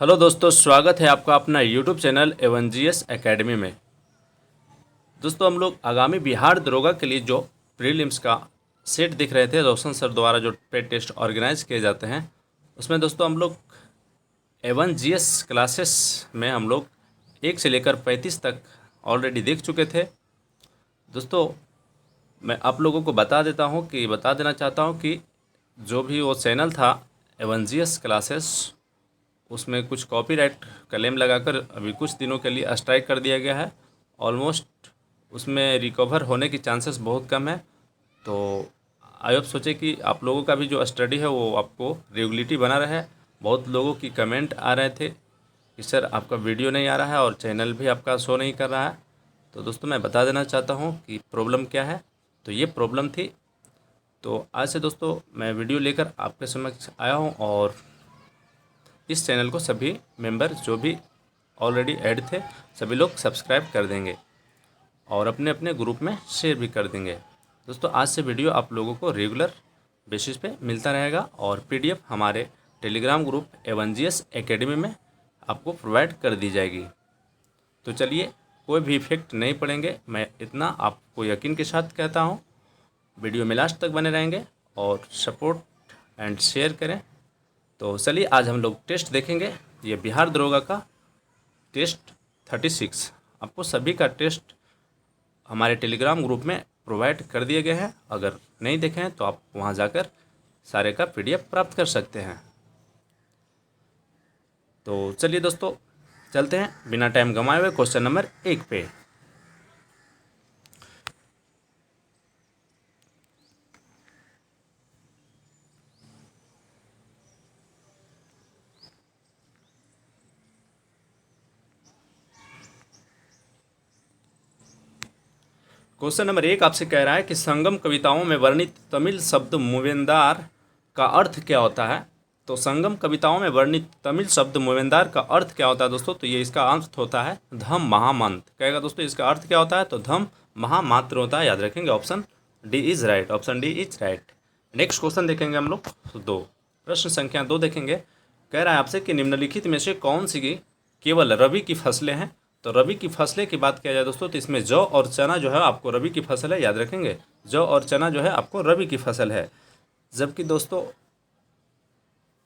Hello दोस्तों, स्वागत है आपका अपना यूट्यूब चैनल एवनजीएस एकेडमी में। दोस्तों, हम लोग आगामी बिहार दरोगा के लिए जो प्रीलिम्स का सेट दिख रहे थे, रोशन सर द्वारा जो पेड टेस्ट ऑर्गेनाइज किए जाते हैं, उसमें दोस्तों हम लोग एवनजीएस क्लासेस में हम लोग 1 से लेकर 35 तक ऑलरेडी देख चुके थे। दोस्तों, मैं आप लोगों को बता देना चाहता हूँ कि जो भी वो चैनल था एवनजीएस क्लासेस, उसमें कुछ कॉपीराइट क्लेम लगाकर अभी कुछ दिनों के लिए स्ट्राइक कर दिया गया है। ऑलमोस्ट उसमें रिकवर होने की चांसेस बहुत कम है। तो आई होप सोचे कि आप लोगों का भी जो स्टडी है वो आपको रेगुलरिटी बना रहे। बहुत लोगों की कमेंट आ रहे थे कि सर आपका वीडियो नहीं आ रहा है और चैनल भी आपका शो नहीं कर रहा है। तो दोस्तों, मैं बता देना चाहता हूँ कि प्रॉब्लम क्या है। तो ये प्रॉब्लम थी। तो आज से दोस्तों मैं वीडियो लेकर आपके समक्ष आया हूँ और इस चैनल को सभी मेंबर जो भी ऑलरेडी ऐड थे सभी लोग सब्सक्राइब कर देंगे और अपने अपने ग्रुप में शेयर भी कर देंगे। दोस्तों, आज से वीडियो आप लोगों को रेगुलर बेसिस पे मिलता रहेगा और पीडीएफ हमारे टेलीग्राम ग्रुप एवनजीएस एकेडमी में आपको प्रोवाइड कर दी जाएगी। तो चलिए, कोई भी इफेक्ट नहीं पड़ेंगे, मैं इतना आपको यकीन के साथ कहता हूँ। वीडियो में लास्ट तक बने रहेंगे और सपोर्ट एंड शेयर करें। तो चलिए, आज हम लोग टेस्ट देखेंगे। ये बिहार दरोगा का टेस्ट 36 आपको सभी का टेस्ट हमारे टेलीग्राम ग्रुप में प्रोवाइड कर दिए गए हैं। अगर नहीं देखे हैं तो आप वहां जाकर सारे का पीडीएफ प्राप्त कर सकते हैं। तो चलिए दोस्तों, चलते हैं बिना टाइम गंवाए हुए क्वेश्चन नंबर 1 पे। क्वेश्चन नंबर 1 आपसे कह रहा है कि संगम कविताओं में वर्णित तमिल शब्द मूवेंदार का अर्थ क्या होता है। तो संगम कविताओं में वर्णित तमिल शब्द मूवेंदार का अर्थ क्या होता है दोस्तों। तो ये इसका अर्थ होता है धम महामंत्र। कहेगा दोस्तों, इसका अर्थ क्या होता है, तो धम महामात्र होता है। याद रखेंगे, option D is right. Option D is right. Next question देखेंगे हम लोग 2, प्रश्न संख्या 2 देखेंगे। कह रहा है आपसे कि निम्नलिखित में से कौन सी केवल रबी की फसलें हैं। तो रबी की फसलें की बात किया जाए दोस्तों, तो इसमें जौ और चना जो है आपको रबी की फसल है। याद रखेंगे, जौ और चना जो है आपको रबी की फसल है। जबकि दोस्तों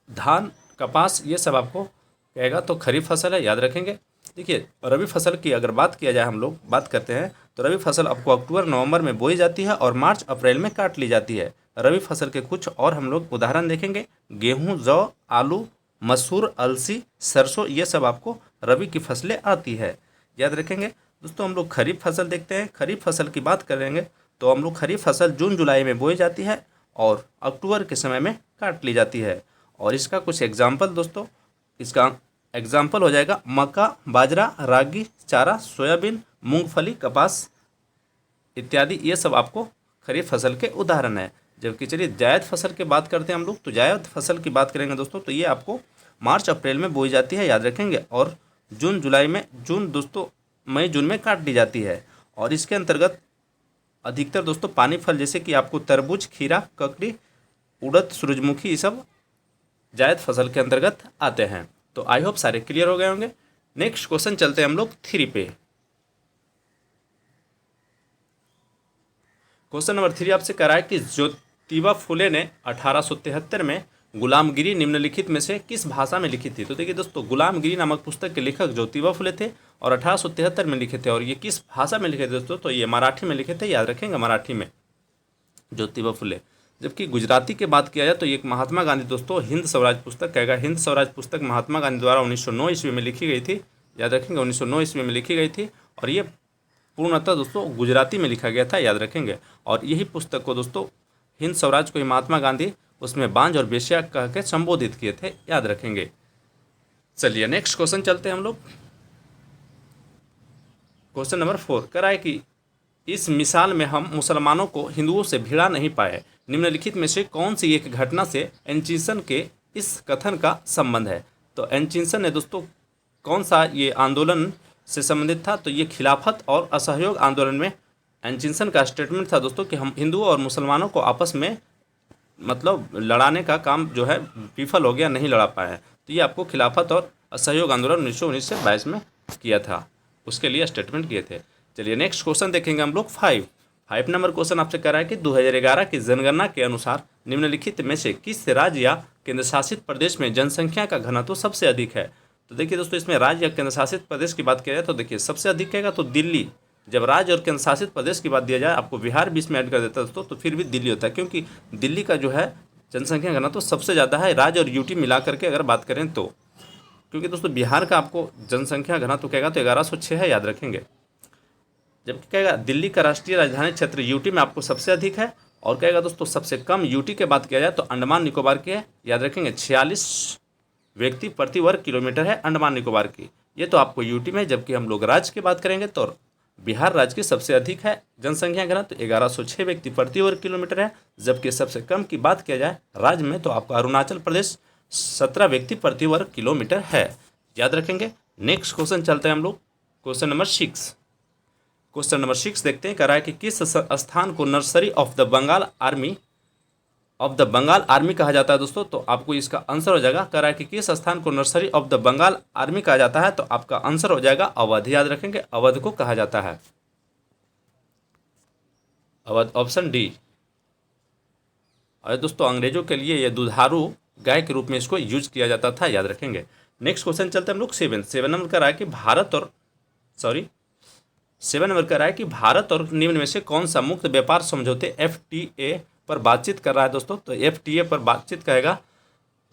धान, कपास, ये सब आपको कहेगा तो खरीफ फसल है। याद रखेंगे। देखिए, रबी फसल की अगर बात किया जाए, हम लोग बात करते हैं, तो रबी फसल आपको अक्टूबर नवंबर में बोई जाती है और मार्च अप्रैल में काट ली जाती है। रबी फसल के कुछ और हम लोग उदाहरण देखेंगे। गेहूँ, जौ, आलू, मसूर, अलसी, सरसों, ये सब आपको रबी की फसलें आती है। याद रखेंगे। दोस्तों, हम लोग खरीफ फसल देखते हैं। खरीफ फसल की बात करेंगे तो हम लोग खरीफ फसल जून जुलाई में बोई जाती है और अक्टूबर के समय में काट ली जाती है। और इसका कुछ एग्जाम्पल दोस्तों, इसका एग्जाम्पल हो जाएगा मक्का, बाजरा, रागी, चारा, सोयाबीन, मूंगफली, कपास इत्यादि। ये सब आपको खरीफ फसल के उदाहरण है। जबकि चलिए जायद फसल की बात करते हैं हम लोग। तो जायद फसल की बात करेंगे दोस्तों, तो ये आपको मार्च अप्रैल में बोई जाती है। याद रखेंगे। और जून जुलाई में, दोस्तों मई जून में काट ली जाती है। और इसके अंतर्गत अधिकतर दोस्तों पानी फल जैसे कि आपको तरबूज, खीरा, ककड़ी, उड़द, सूरजमुखी, ये सब जायद फसल के अंतर्गत आते हैं। तो आई होप सारे क्लियर हो गए होंगे। नेक्स्ट क्वेश्चन चलते हैं हम लोग 3 पे। क्वेश्चन नंबर 3 आपसे कह रहा है कि ज्योतिबा फुले ने 1873 में गुलामगिरी निम्नलिखित में से किस भाषा में लिखी थी। तो देखिए दोस्तों, गुलामगिरी नामक पुस्तक के लेखक ज्योतिबा फुले थे और 1873 में लिखे थे। और ये किस भाषा में लिखे थे दोस्तों, तो ये मराठी में लिखे थे। याद रखेंगे, मराठी में ज्योतिबा फुले। जबकि गुजराती की बात किया जाए तो एक महात्मा गांधी दोस्तों हिंद स्वराज पुस्तक कहेगा। हिंद स्वराज पुस्तक महात्मा गांधी द्वारा 1909 ईस्वी में लिखी गई थी। याद रखेंगे, 1909 ईस्वी में लिखी गई थी और ये पूर्णतः दोस्तों गुजराती में लिखा गया था। याद रखेंगे। और यही पुस्तक को दोस्तों हिंद स्वराज को ही महात्मा गांधी उसमें बांझ और बेश्या कह के संबोधित किए थे। याद रखेंगे। चलिए नेक्स्ट क्वेश्चन चलते हैं हम लोग। क्वेश्चन नंबर 4 कह रहा है कि इस मिसाल में हम मुसलमानों को हिंदुओं से भिड़ा नहीं पाए। निम्नलिखित में से कौन सी एक घटना से एंचिसन के इस कथन का संबंध है। तो एंचिसन ने दोस्तों कौन सा ये आंदोलन से संबंधित था। तो ये खिलाफत और असहयोग आंदोलन में एंचिसन का स्टेटमेंट था दोस्तों कि हम हिंदुओं और मुसलमानों को आपस में मतलब लड़ाने का काम जो है विफल हो गया, नहीं लड़ा पाए। तो ये आपको खिलाफत और असहयोग आंदोलन 1919 से 22 में किया था, उसके लिए स्टेटमेंट किए थे। चलिए नेक्स्ट क्वेश्चन देखेंगे हम लोग 5 नंबर क्वेश्चन आपसे कह रहा है कि 2011 की जनगणना के अनुसार निम्नलिखित में से किस राज्य या केंद्र शासित प्रदेश में जनसंख्या का घनत्व सबसे अधिक है। तो देखिए दोस्तों, इसमें राज्य या केंद्र शासित प्रदेश की बात किया जाए तो देखिए सबसे अधिक कहेगा तो दिल्ली। जब राज्य और केंद्र शासित प्रदेश की बात दिया जाए, आपको बिहार बीच में ऐड कर देता है दोस्तों, तो फिर भी दिल्ली होता है, क्योंकि दिल्ली का जो है जनसंख्या घनत्व तो सबसे ज़्यादा है राज्य और यूटी मिला करके अगर बात करें तो। क्योंकि दोस्तों बिहार का आपको जनसंख्या घनत्व कहेगा तो 1106 है, याद रखेंगे। जबकि कहेगा दिल्ली का राष्ट्रीय राजधानी क्षेत्र यूटी में आपको सबसे अधिक है, और कहेगा दोस्तों सबसे कम यूटी की बात किया जाए तो अंडमान निकोबार की है, याद रखेंगे। 46 व्यक्ति प्रति वर्ग किलोमीटर है अंडमान निकोबार की, ये तो आपको यूटी में। जबकि हम लोग राज्य की बात करेंगे तो बिहार राज्य की सबसे अधिक है जनसंख्या घनत्व, 1106 व्यक्ति प्रति वर्ग किलोमीटर है। जबकि सबसे कम की बात किया जाए राज्य में तो आपका अरुणाचल प्रदेश 17 व्यक्ति प्रति वर्ग किलोमीटर है, याद रखेंगे। नेक्स्ट क्वेश्चन चलते हैं हम लोग क्वेश्चन नंबर 6। क्वेश्चन नंबर 6 देखते हैं, कह रहा है कि किस स्थान को nursery of the Bengal army कहा जाता है दोस्तों। तो आपको इसका आंसर हो जाएगा, कह रहा है कि किस स्थान को nursery of the Bengal army कहा जाता है, तो आपका आंसर हो जाएगा अवध, याद रखेंगे। अवध को कहा जाता है, अवध, ऑप्शन डी। और दोस्तों अंग्रेजों के लिए यह दुधारू गाय के रूप में इसको यूज किया जाता था, याद रखेंगे। नेक्स्ट क्वेश्चन चलते हैं हम लोग 7 नंबर का रहा है कि भारत और निम्न में से कौन सा मुक्त व्यापार समझौते FTA पर बातचीत कर रहा है दोस्तों। तो FTA पर बातचीत करेगा,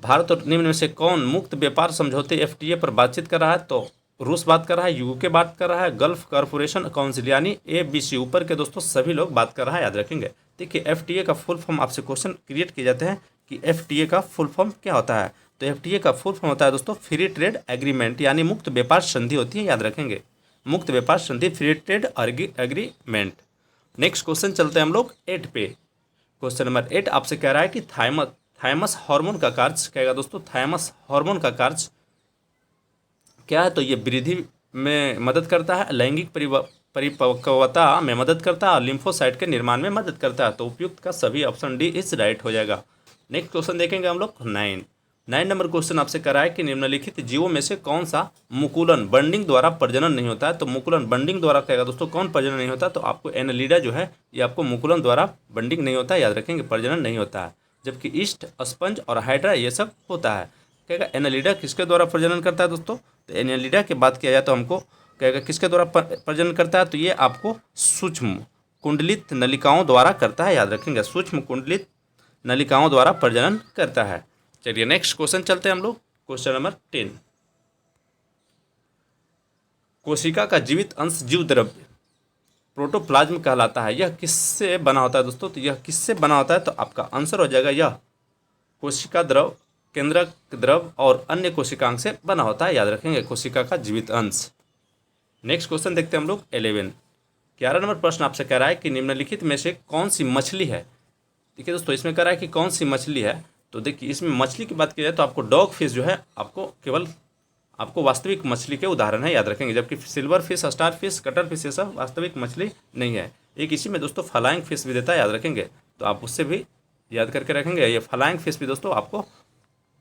भारत और निम्न में से कौन मुक्त व्यापार समझौते FTA पर बातचीत कर रहा है। तो रूस बात कर रहा है, यूके बात कर रहा है, गल्फ कॉरपोरेशन काउंसिल यानी ABC, ऊपर के दोस्तों सभी लोग बात कर रहा है, याद रखेंगे। देखिए FTA का फुल फॉर्म आपसे क्वेश्चन क्रिएट किए जाते हैं कि FTA का फुल फॉर्म क्या होता है। तो FTA का फुल फॉर्म होता है दोस्तों फ्री ट्रेड एग्रीमेंट, यानी मुक्त व्यापार संधि होती है, याद रखेंगे। मुक्त व्यापार संधि, free trade agreement. Next question चलते हैं हम लोग 8 पे। क्वेश्चन नंबर 8 आपसे कह रहा है कि थायमस हार्मोन का कार्य कहेगा दोस्तों। थायमस हार्मोन का कार्य क्या है। तो ये वृद्धि में मदद करता है, लैंगिक परिपक्वता में मदद करता है और लिम्फोसाइट के निर्माण में मदद करता है। तो उपयुक्त का सभी ऑप्शन डी इज राइट हो जाएगा। नेक्स्ट क्वेश्चन देखेंगे हम लोग 9 नंबर क्वेश्चन आपसे कह रहा है कि निम्नलिखित जीवों में से कौन सा मुकुलन बंडिंग द्वारा प्रजनन नहीं होता है। तो मुकुलन बंडिंग द्वारा कहेगा दोस्तों कौन प्रजनन नहीं होता। तो आपको एनालिडा जो है ये आपको मुकुलन द्वारा बंडिंग नहीं होता है, याद रखेंगे, प्रजनन नहीं होता है। जबकि ईस्ट, स्पंज और हाइड्रा ये सब होता है। कहेगा एनालिडा किसके द्वारा प्रजनन करता है दोस्तों। तो एनालिडा की बात किया जाए तो हमको कहेगा किसके द्वारा प्रजनन करता है। तो ये आपको सूक्ष्म कुंडलित नलिकाओं द्वारा करता है, याद रखेंगे। सूक्ष्म कुंडलित नलिकाओं द्वारा प्रजनन करता है। चलिए नेक्स्ट क्वेश्चन चलते हैं हम लोग क्वेश्चन नंबर 10। कोशिका का जीवित अंश जीव द्रव्य प्रोटोप्लाज्म कहलाता है। यह किससे बना होता है दोस्तों। तो यह किससे बना होता है। तो आपका आंसर हो जाएगा यह कोशिका द्रव, केंद्रक द्रव और अन्य कोशिकांग से बना होता है, याद रखेंगे, कोशिका का जीवित अंश। नेक्स्ट क्वेश्चन देखते हैं हम लोग 11 नंबर प्रश्न आपसे कह रहा है कि निम्नलिखित में से कौन सी मछली है। देखिए दोस्तों इसमें कह रहा है कि कौन सी मछली है। तो देखिए इसमें मछली की बात की जाए तो आपको डॉग फिश जो है आपको केवल आपको वास्तविक मछली के उदाहरण है, याद रखेंगे। जबकि silver fish, star fish, cutter fish ये सब वास्तविक मछली नहीं है। एक इसी में दोस्तों फ्लाइंग फिश भी देता है, याद रखेंगे। तो आप उससे भी याद करके रखेंगे। ये फ्लाइंग फिश भी दोस्तों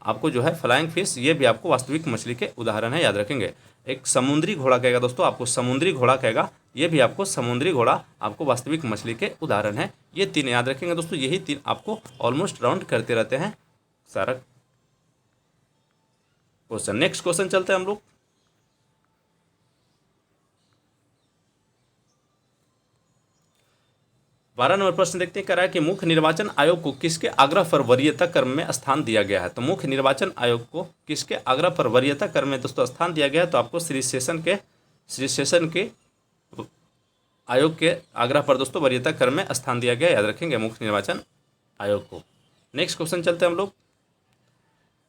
आपको जो है फ्लाइंग फिश ये भी आपको वास्तविक मछली के उदाहरण है, याद रखेंगे। एक समुद्री घोड़ा कहेगा दोस्तों, आपको समुद्री घोड़ा कहेगा, ये भी आपको समुद्री घोड़ा आपको वास्तविक मछली के उदाहरण है। ये 3 याद रखेंगे दोस्तों, यही 3 आपको ऑलमोस्ट राउंड करते रहते हैं सारा क्वेश्चन। नेक्स्ट क्वेश्चन चलते हैं हम लोग 12 नंबर प्रश्न देखते हैं, कह रहा है कि मुख्य निर्वाचन आयोग को किसके आग्रह पर वरीयता क्रम में स्थान दिया गया है। तो मुख्य निर्वाचन आयोग को किसके आग्रह पर वरीयता क्रम में दोस्तों स्थान दिया गया है। तो आपको श्री सेशन के आयोग के आग्रह पर दोस्तों वरीयता क्रम में स्थान दिया गया, याद रखेंगे, मुख्य निर्वाचन आयोग को। नेक्स्ट क्वेश्चन चलते हैं हम लोग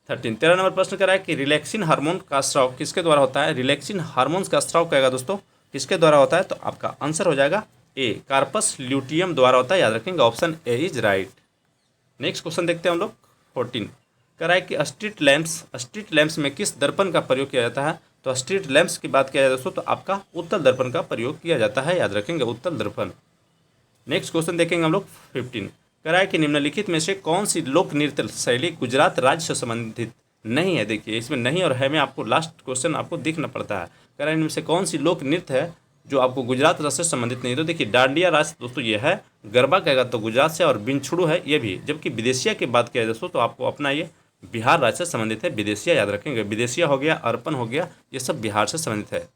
13 नंबर प्रश्न कह रहा है कि रिलैक्सिन हार्मोन का स्राव किसके द्वारा होता है। रिलैक्सिन हार्मोन्स का स्राव कहेगा दोस्तों किसके द्वारा होता है। तो आपका आंसर हो जाएगा ए, कार्पस ल्यूटियम द्वारा होता है, याद रखेंगे, option A is right. Next question देखते हैं हम लोग 14 कह रहा है कि स्ट्रीट लैंप्स में किस दर्पण का प्रयोग किया जाता है। तो स्ट्रीट लैंप्स की बात किया जाए दोस्तों तो आपका उत्तल दर्पण का प्रयोग किया जाता है, याद रखेंगे, उत्तल दर्पण। नेक्स्ट क्वेश्चन देखेंगे हम लोग 15 कह रहा है कि निम्नलिखित में से कौन सी लोक नृत्य शैली गुजरात राज्य से संबंधित नहीं है। देखिए इसमें नहीं और है में आपको लास्ट क्वेश्चन आपको दिखना पड़ता है। कह रहा है इनमें से कौन सी लोक नृत्य है जो आपको गुजरात राज्य से संबंधित नहीं है। तो देखिए डांडिया रास दोस्तों ये है, गरबा कहेगा तो गुजरात से, और बिनछुड़ू है ये भी। जबकि विदेशिया की बात किया जाए दोस्तों तो आपको अपना ये बिहार राज्य से संबंधित है। विदेशिया याद रखेंगे, विदेशिया हो गया, अर्पण हो गया, ये सब बिहार से संबंधित है।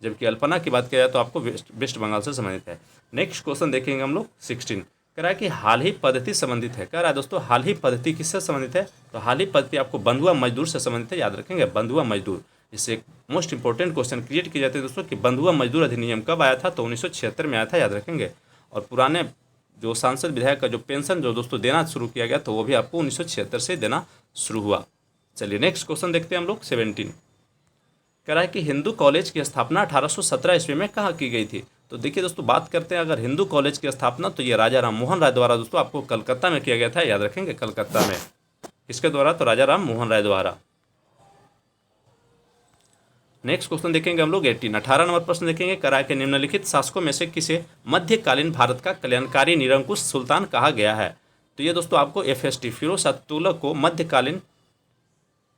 जबकि अल्पना की बात किया जाए तो आपको वेस्ट बंगाल से संबंधित है। नेक्स्ट क्वेश्चन देखेंगे हम लोग 16। कह रहा है कि हाल ही पद्धति संबंधित है। कह रहा है दोस्तों हाल ही पद्धति किससे संबंधित है। तो हाल ही पद्धति आपको बंधुआ मजदूर से संबंधित है, याद रखेंगे बंधुआ मजदूर। इससे एक मोस्ट इंपॉर्टेंट क्वेश्चन क्रिएट किए जाते हैं दोस्तों कि बंधुआ मजदूर अधिनियम कब आया था। तो 1976 में आया था, याद रखेंगे। और पुराने जो सांसद विधायक का जो पेंशन जो दोस्तों देना शुरू किया गया तो वो भी आपको 1976 से देना शुरू हुआ। चलिए नेक्स्ट क्वेश्चन देखते हैं हम लोग 17। कह रहा है कि हिंदू कॉलेज की स्थापना 1817 ईस्वी में कहाँ की गई थी। तो देखिए दोस्तों बात करते हैं अगर हिंदू कॉलेज की स्थापना तो ये राजा राम मोहन राय द्वारा दोस्तों आपको कलकत्ता में किया गया था, याद रखेंगे कलकत्ता में। किसके द्वारा, तो राजा राम मोहन राय द्वारा। नेक्स्ट क्वेश्चन देखेंगे हम लोग 18 नंबर प्रश्न देखेंगे। कह रहा है कि निम्नलिखित शासकों में से किसे मध्यकालीन भारत का कल्याणकारी निरंकुश सुल्तान कहा गया है। तो ये दोस्तों आपको FST फिरोज शाह तुगलक को मध्यकालीन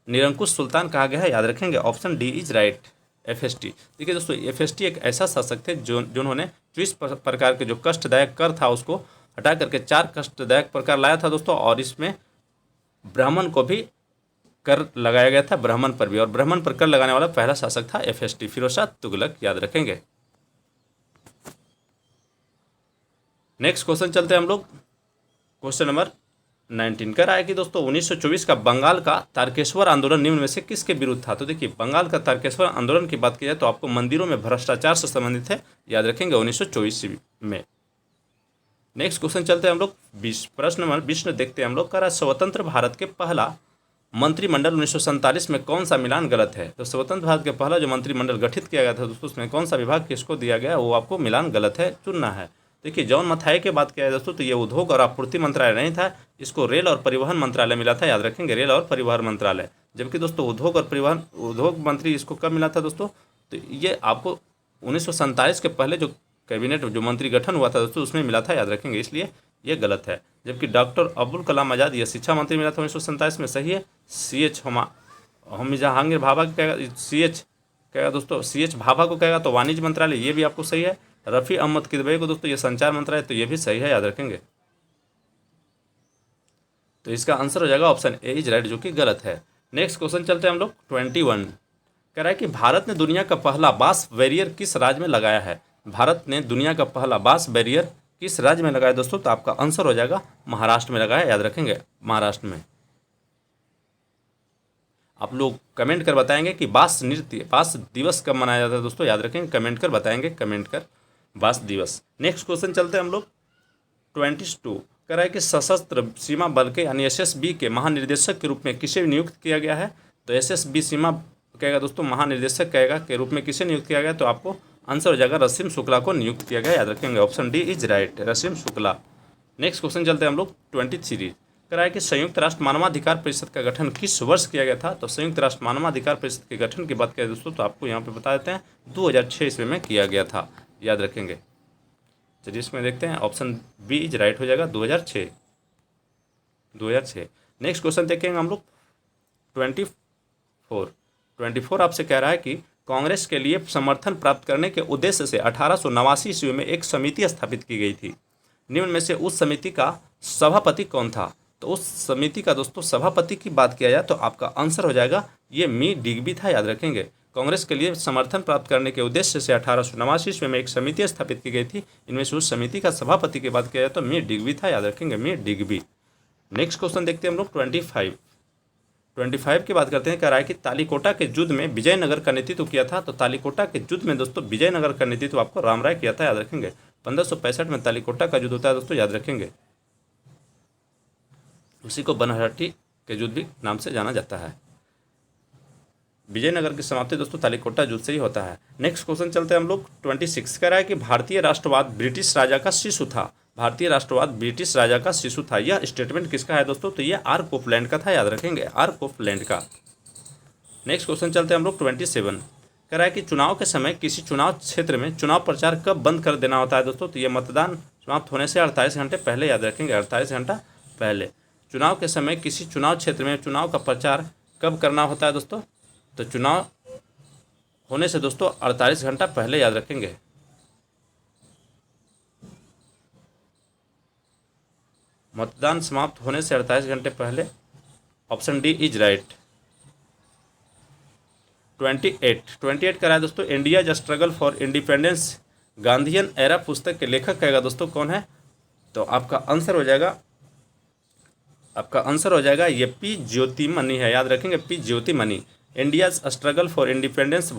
निरंकुश सुल्तान कहा गया है, याद रखेंगे। Option D is right, FST। देखिए दोस्तों FST एक ऐसा शासक थे जिन्होंने 24 प्रकार के जो कष्टदायक कर था उसको हटा करके 4 कष्टदायक प्रकार लाया था दोस्तों। और इसमें ब्राह्मण को भी कर लगाया गया था, ब्राह्मण पर भी। और ब्राह्मण पर कर लगाने वाला पहला शासक था FST फिरोज शाह तुगलक, याद रखेंगे। नेक्स्ट क्वेश्चन चलते हैं हम लोग क्वेश्चन नंबर 19। कह रहा है कि दोस्तों 1924 का बंगाल का तारकेश्वर आंदोलन निम्न में से किसके विरुद्ध था। तो देखिए बंगाल का तारकेश्वर आंदोलन की बात की जाए तो आपको मंदिरों में भ्रष्टाचार से संबंधित है, याद रखेंगे 1924 में। नेक्स्ट क्वेश्चन चलते हैं हम लोग 20। प्रश्न नंबर 20 में देखते हैं हम लोग। कह रहा है स्वतंत्र भारत के पहला मंत्रिमंडल 1947 में कौन सा मिलान गलत है। तो स्वतंत्र भारत के पहला जो मंत्रिमंडल गठित किया गया था दोस्तों उसमें कौन सा विभाग किसको दिया गया वो आपको मिलान गलत है चुनना है। देखिए जॉन मथाई की बात किया जाए दोस्तों तो ये उद्योग और आपूर्ति मंत्रालय नहीं था, इसको रेल और परिवहन मंत्रालय मिला था, याद रखेंगे रेल और परिवहन मंत्रालय। जबकि दोस्तों उद्योग मंत्री इसको कब मिला था दोस्तों, तो ये आपको 1947 के पहले जो कैबिनेट जो मंत्री गठन हुआ था दोस्तों उसमें मिला था, याद रखेंगे, इसलिए ये गलत है। जबकि डॉक्टर अब्दुल कलाम आज़ाद ये शिक्षा मंत्री मिला था 1947 में, सही है। CH होमी जहांगीर भाभा कहेगा, CH कहेगा दोस्तों, CH भाभा को कहेगा तो वाणिज्य मंत्रालय, ये भी आपको सही है। रफ़ी अहमद किदवई को दोस्तों ये संचार मंत्रालय, तो ये भी सही है, याद रखेंगे। तो इसका आंसर हो जाएगा ऑप्शन ए इज राइट, जो कि गलत है। नेक्स्ट क्वेश्चन चलते हैं हम लोग 21। कह रहा है कि भारत ने दुनिया का पहला बांस बैरियर किस राज्य में लगाया है। भारत ने दुनिया का पहला बांस बैरियर किस राज्य में लगाया दोस्तों, तो आपका आंसर हो जाएगा महाराष्ट्र में लगाया, याद रखेंगे महाराष्ट्र में। आप लोग कमेंट कर बताएंगे कि बांस दिवस कब मनाया जाता है दोस्तों, याद रखेंगे, कमेंट कर बताएंगे, कमेंट कर बांस दिवस। नेक्स्ट क्वेश्चन चलते हैं हम लोग 22। कह रहा है कि सशस्त्र सीमा बल के यानी SSB के महानिर्देशक के रूप में किसे नियुक्त किया गया है। तो SSB सीमा कहेगा दोस्तों महानिर्देशक कहेगा के रूप में किसे नियुक्त किया गया, तो आपको आंसर हो जाएगा रसीम शुक्ला को नियुक्त किया गया, याद रखेंगे। Option D is right, Rasim Shukla. Next question चलते हैं हम लोग 23। कह रहा है कि संयुक्त राष्ट्र मानवाधिकार परिषद का गठन किस वर्ष किया गया था। तो संयुक्त राष्ट्र मानवाधिकार परिषद के गठन की बात करें दोस्तों तो आपको यहाँ पे बता देते हैं 2006 ईस्वी में किया गया था, याद रखेंगे। चलिए इसमें देखते हैं, ऑप्शन बी इज राइट हो जाएगा 2006। नेक्स्ट क्वेश्चन देखेंगे हम लोग 24 आपसे कह रहा है कि कांग्रेस के लिए समर्थन प्राप्त करने के उद्देश्य से 1889 ईस्वी में एक समिति स्थापित की गई थी। निम्न में से उस समिति का सभापति कौन था। तो उस समिति का दोस्तों सभापति की बात किया जाए तो आपका आंसर हो जाएगा ये मी डिग्बी था, याद रखेंगे। कांग्रेस के लिए समर्थन प्राप्त करने के उद्देश्य से 1889 ईस्वी में एक समिति स्थापित की गई थी। इनमें से उस समिति का सभापति की बात किया जाए तो मी डिग्बी था, याद रखेंगे, मी डिग्बी। नेक्स्ट क्वेश्चन देखते हैं हम लोग 25 की बात करते हैं। कह रहा है कि तालीकोटा के युद्ध में विजयनगर का नेतृत्व किया था। तो तालीकोटा के युद्ध में दोस्तों विजयनगर का नेतृत्व आपको रामराय किया था, याद रखेंगे। 1565 में तालीकोटा का युद्ध होता है दोस्तों, याद रखेंगे। उसी को बनहट्टी के युद्ध भी नाम से जाना जाता है। विजयनगर की समाप्ति दोस्तों तालीकोटा युद्ध से ही होता है। नेक्स्ट क्वेश्चन चलते हैं हम लोग 26। कह रहा है कि भारतीय राष्ट्रवाद ब्रिटिश राजा का शिशु था। भारतीय राष्ट्रवाद ब्रिटिश राजा का शिशु था। यह स्टेटमेंट किसका है दोस्तों, तो यह आर कोफलैंड का था, याद रखेंगे, आर कोफलैंड का। नेक्स्ट क्वेश्चन चलते हैं हम लोग 27। कह रहा है कि चुनाव के समय किसी चुनाव क्षेत्र में चुनाव प्रचार कब बंद कर देना होता है दोस्तों, तो ये मतदान समाप्त होने से 48 घंटे पहले, याद रखेंगे, 48 घंटा पहले। चुनाव के समय किसी चुनाव क्षेत्र में चुनाव का प्रचार कब करना होता है दोस्तों? तो चुनाव होने से दोस्तों 48 घंटा पहले, याद रखेंगे। मतदान समाप्त होने से 48 घंटे पहले, ऑप्शन डी इज राइट। 28 करा है दोस्तों, इंडिया ज struggle for independence Gandhian era पुस्तक के लेखक कहेगा दोस्तों कौन है? तो आपका आंसर हो जाएगा ये पी ज्योतिमणि है, याद रखेंगे, P Jyothimani. India struggle for independence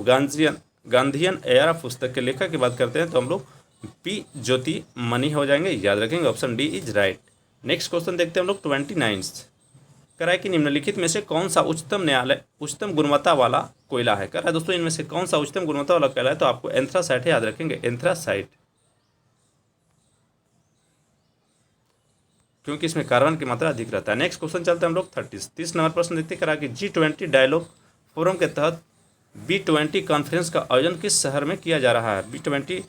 Gandhian era पुस्तक के लेखक की बात करते हैं तो हम लोग पी ज्योतिमणि हो जाएंगे, याद रखेंगे, option D is right. Next question देखते हैं हम लोग 29 कराए कि निम्नलिखित में से कौन सा उच्चतम गुणवत्ता वाला कोयला है? कह रहा है दोस्तों इनमें से कौन सा उच्चतम गुणवत्ता वाला कोयला है? तो आपको एंथ्रासाइट है, याद रखेंगे, एंथ्रासाइट, क्योंकि इसमें कार्बन की मात्रा अधिक रहता है। नेक्स्ट क्वेश्चन चलते हैं हम लोग 30 नंबर प्रश्न देखते करा कि G20 डायलॉग फोरम के तहत B20 कॉन्फ्रेंस का आयोजन किस शहर में किया जा रहा है? B20